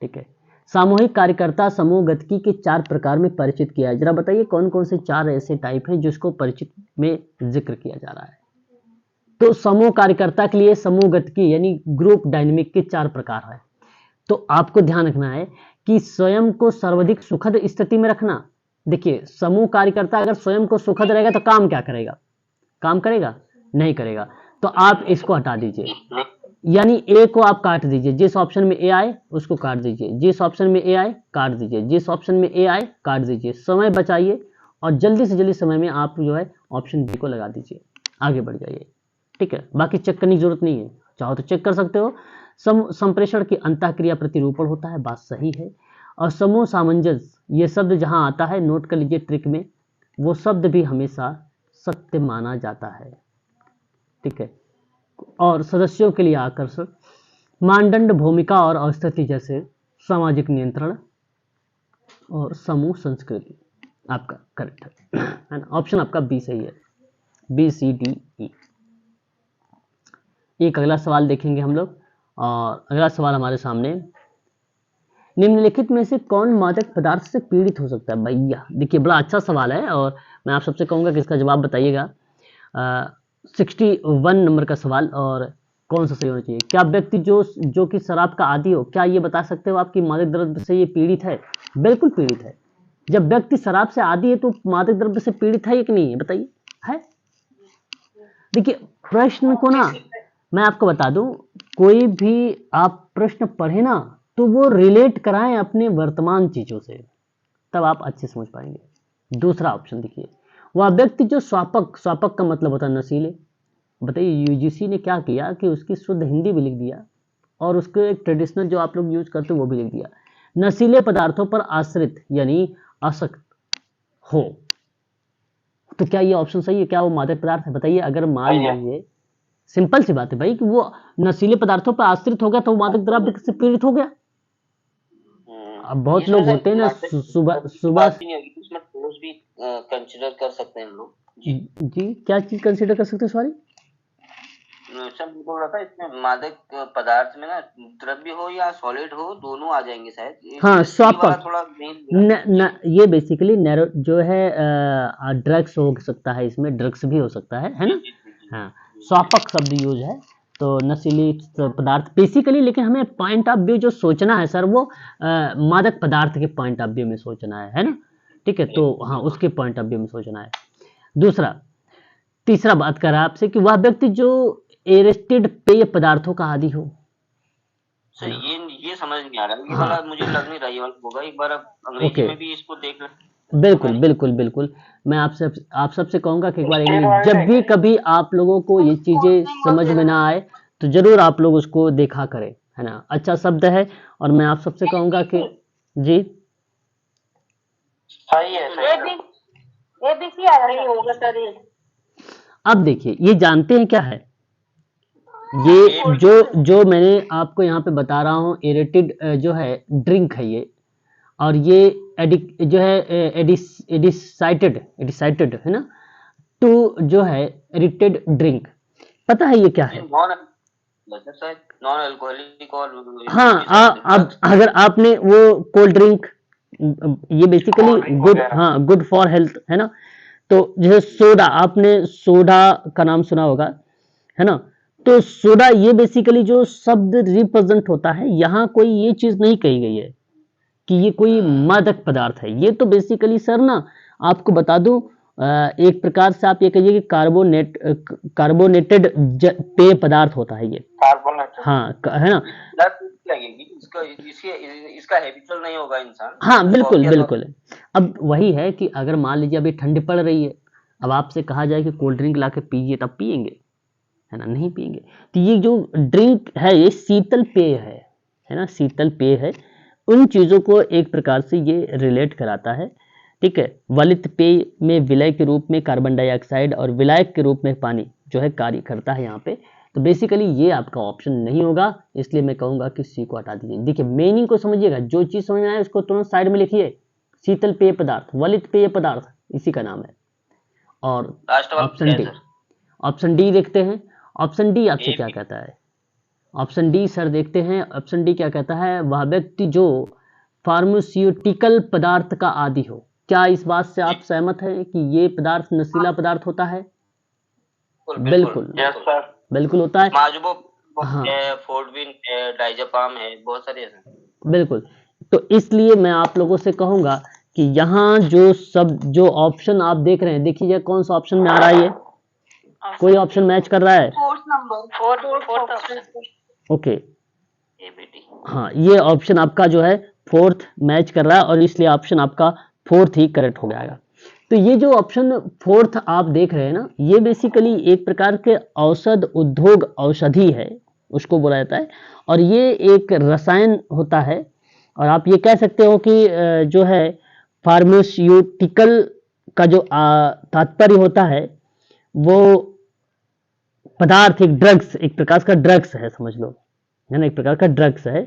ठीक है, सामूहिक कार्यकर्ता समूह गतिकी के 4 प्रकार में परिचित किया है, जरा बताइए कौन कौन से 4 ऐसे टाइप हैं जिसको परिचित में जिक्र किया जा रहा है। तो समूह कार्यकर्ता के लिए समूह गतिकी यानी ग्रुप डायनेमिक के 4 प्रकार है। तो आपको ध्यान रखना है कि स्वयं को सर्वाधिक सुखद स्थिति में रखना। देखिए, समूह कार्यकर्ता अगर स्वयं को सुखद रहेगा तो काम क्या करेगा? काम करेगा? नहीं करेगा। तो आप इसको हटा दीजिए, यानी ए को आप काट दीजिए, जिस ऑप्शन में ए आए उसको काट दीजिए, जिस ऑप्शन में ए आए काट दीजिए, जिस ऑप्शन में ए आए काट दीजिए, समय बचाइए और जल्दी से जल्दी समय में आप जो है ऑप्शन बी को लगा दीजिए, आगे बढ़ जाइए, ठीक है। बाकी चेक करने की जरूरत नहीं है, चाहो तो चेक कर सकते हो। संप्रेषण की अंतःक्रिया प्रतिरूपण होता है, बात सही है। और समूह सामंजस्य ये शब्द जहां आता है, नोट कर लीजिए ट्रिक में, वो शब्द भी हमेशा सत्य माना जाता है, ठीक है। और सदस्यों के लिए आकर्षण, मानदंड, भूमिका और अवस्थिति जैसे सामाजिक नियंत्रण और समूह संस्कृति आपका करेक्ट है ना, ऑप्शन आपका बी सही है, बी सी डी ई। एक अगला सवाल देखेंगे हम लोग, और अगला सवाल हमारे सामने, निम्नलिखित में से कौन मादक पदार्थ से पीड़ित हो सकता है? भैया देखिए बड़ा अच्छा सवाल है और मैं आप सबसे कहूंगा कि इसका जवाब बताइएगा। 61 नंबर का सवाल, और कौन सा सही होना चाहिए? क्या व्यक्ति जो कि शराब का आदी हो, क्या ये बता सकते हो आप कि मादक द्रव्य से ये पीड़ित है? बिल्कुल पीड़ित है। जब व्यक्ति शराब से आदी है तो मादक द्रव्य से पीड़ित है कि नहीं है? बताइए, है? देखिए प्रश्न को ना मैं आपको बता दूं, कोई भी आप प्रश्न पढ़े ना तो वो रिलेट कराएं अपने वर्तमान चीजों से, तब आप अच्छे समझ पाएंगे। दूसरा ऑप्शन देखिए, वह व्यक्ति जो स्वापक का मतलब होता है नशीले। बताइए यूजीसी ने क्या किया कि उसकी शुद्ध हिंदी भी लिख दिया और उसको एक ट्रेडिशनल जो आप लोग यूज करते हो वो भी लिख दिया, नशीले पदार्थों पर आश्रित यानी आसक्त हो। तो क्या ये ऑप्शन सही है? क्या वो मादक पदार्थ है? बताइए। अगर मान लीजिए, सिंपल सी बात है भाई कि वो नशीले पदार्थों पर आश्रित हो गया तो वो मादक द्रव्य से पीड़ित हो गया। अब बहुत लोग होते हैं ना सुबह भी कंसीडर कर सकते हैं हम लोग जी क्या चीज कंसीडर कर सकते हैं? सॉरी सब बोल रहा था इसमें मादक पदार्थ में ना द्रव्य हो या सॉलिड हो दोनों आ जाएंगे शायद। हाँ स्वापक थोड़ा ये बेसिकली नैरो जो है ड्रग्स हो सकता है, इसमें ड्रग्स भी हो सकता है ना। हाँ स्वापक शब्द यूज है तो नशीली पदार्थ बेसिकली, लेकिन हमें पॉइंट ऑफ व्यू जो सोचना है सर वो मादक पदार्थ के पॉइंट ऑफ व्यू में सोचना है ना। ठीक है, तो हाँ उसके पॉइंट ऑफ व्यू में सोचना है। तीसरा बात करा आपसे कि वह व्यक्ति जो एरेस्टेड पेय पदार्थों का आदी हो। सर ये समझ नहीं आ रहा, ये वाला मुझे लग नहीं रहा ये वाला होगा। एक बार अंग्रेजी में भी इसको देख लें। बिल्कुल मैं आप सबसे कहूंगा कि एक बार जब भी कभी आप लोगों को ये चीजें समझ में ना आए तो जरूर आप लोग उसको देखा करें, है ना। अच्छा शब्द है और मैं आप सबसे कहूंगा कि जी सही है एबीसी आ रही होगा सर। अब देखिए ये जानते हैं क्या है, ये जो मैंने आपको यहाँ पे बता रहा हूँ एरेटेड जो है ड्रिंक है ये, और ये जो है एडिसाइटेड है ना, टू जो है एडिटेड ड्रिंक। पता है ये क्या है? नॉन अल्कोहलिक और हाँ अब अगर आपने वो कोल्ड ड्रिंक, ये बेसिकली गुड फॉर हेल्थ है ना। तो जैसे सोडा, आपने सोडा का नाम सुना होगा है ना। तो सोडा ये बेसिकली जो शब्द रिप्रेजेंट होता है, यहाँ कोई ये चीज नहीं कही गई है कि ये कोई मादक पदार्थ है। ये तो बेसिकली सर ना आपको बता दूं एक प्रकार से आप ये कहिए कि कार्बोनेटेड पेय पदार्थ होता है ये। हाँ है ना, इसका हैबिचुअल नहीं होगा इंसान। हाँ बिल्कुल। अब वही है कि अगर मान लीजिए अभी ठंड पड़ रही है, अब आपसे कहा जाए कि कोल्ड ड्रिंक ला के पीजिए, तब पियेंगे? है ना, नहीं पियेंगे। तो ये जो ड्रिंक है ये शीतल पेय है ना, शीतल पेय है। उन चीजों को एक प्रकार से ये रिलेट कराता है। ठीक है, वलित पेय में विलय के रूप में कार्बन डाइऑक्साइड और विलायक के रूप में पानी जो है कार्य करता है यहाँ पे। तो बेसिकली ये आपका ऑप्शन नहीं होगा, इसलिए मैं कहूंगा कि सी को हटा दीजिए। देखिए मीनिंग को समझिएगा, जो चीज समझ में आए उसको तुरंत साइड में लिखिए। शीतल पेय पदार्थ, वलित पेय पदार्थ इसी का नाम है। और ऑप्शन डी देखते हैं। ऑप्शन डी आपसे क्या कहता है? ऑप्शन डी सर देखते हैं, ऑप्शन डी क्या कहता है? वह व्यक्ति जो फार्मास्यूटिकल पदार्थ का आदी हो। क्या इस बात से आप सहमत हैं कि ये पदार्थ नशीला पदार्थ होता है? बिल्कुल होता है। हाँ, फोर्डविन है, डाइज़ेपाम है, बहुत सारे ऐसे। बिल्कुल, तो इसलिए मैं आप लोगों से कहूंगा कि यहाँ जो ऑप्शन आप देख रहे हैं, देखिए कौन सा ऑप्शन में आ रहा है। ये कोई ऑप्शन मैच कर रहा है? ओके, हाँ ये ऑप्शन आपका जो है फोर्थ मैच कर रहा है और इसलिए ऑप्शन आपका फोर्थ ही करेक्ट हो जाएगा। तो ये जो ऑप्शन फोर्थ आप देख रहे हैं ना, ये बेसिकली एक प्रकार के औषध उद्योग औषधि है, उसको बोला जाता है। और ये एक रसायन होता है, और आप ये कह सकते हो कि जो है फार्मास्यूटिकल का जो तात्पर्य होता है वो पदार्थ, एक ड्रग्स, एक प्रकार का ड्रग्स है, समझ लो, है ना, एक प्रकार का ड्रग्स है।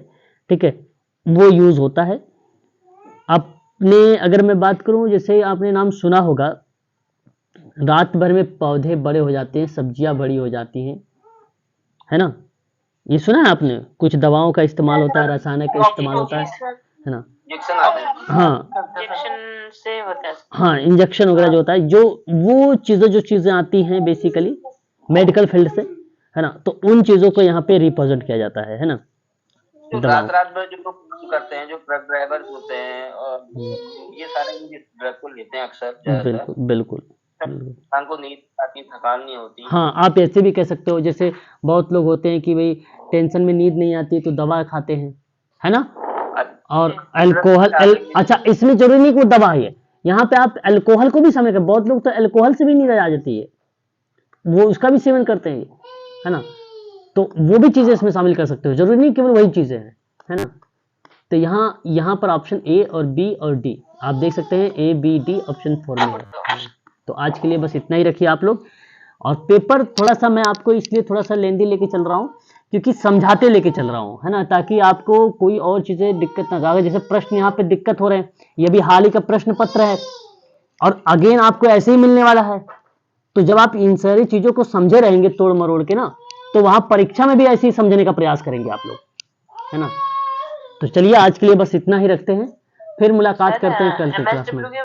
ठीक है, वो यूज होता है। आपने अगर मैं बात करूं, जैसे आपने नाम सुना होगा, रात भर में पौधे बड़े हो जाते हैं, सब्जियां बड़ी हो जाती हैं, है ना। ये सुना है आपने? कुछ दवाओं का इस्तेमाल होता है, रासायनिक का इस्तेमाल होता है है ना। इंजेक्शन आते हैं। हाँ इंजेक्शन से होता है। हाँ, इंजेक्शन वगैरह जो होता है, जो वो जो चीजें आती हैं बेसिकली मेडिकल फील्ड से, है ना, तो उन चीजों को यहाँ पे रिप्रेजेंट किया जाता है ना। जो दवाओं रात रात भर जो लोग काम करते हैं, जो ट्रक ड्राइवर होते हैं, और ये सारे इस ड्रग को लेते हैं अक्सर ज्यादातर। बिल्कुल बिल्कुल बिल्कुल। इंसान को नींद आती, थकान नहीं होती। हाँ, आप ऐसे भी कह सकते हो, जैसे बहुत लोग होते हैं कि भाई टेंशन में नींद नहीं आती तो दवा खाते हैं, है ना। और अल्कोहल अच्छा, इसमें जरूरी नहीं कि वो दवा है, यहाँ पे आप अल्कोहल को भी शामिल कर, बहुत लोग तो अल्कोहल से भी नींद आ जाती है, वो उसका भी सेवन करते हैं, है ना, तो वो भी चीजें इसमें शामिल कर सकते हो, जरूरी नहीं केवल वही चीजें हैं, है ना। तो यहाँ पर ऑप्शन ए और बी और डी आप देख सकते हैं, ए बी डी ऑप्शन 4 में है। तो आज के लिए बस इतना ही रखिए आप लोग। और पेपर थोड़ा सा मैं आपको इसलिए थोड़ा सा लेंदी लेके चल रहा हूँ क्योंकि समझाते लेके चल रहा हूँ, है ना, ताकि आपको कोई और चीजें दिक्कत ना आए। जैसे प्रश्न यहाँ पे दिक्कत हो रहे हैं, ये भी हाल ही का प्रश्न पत्र है और अगेन आपको ऐसे ही मिलने वाला है। तो जब आप इन सारी चीजों को समझे रहेंगे तोड़ मरोड़ के ना, तो वहां परीक्षा में भी ऐसे ही समझने का प्रयास करेंगे आप लोग, है ना। तो चलिए आज के लिए बस इतना ही रखते हैं, फिर मुलाकात करते हैं कल की क्लास में।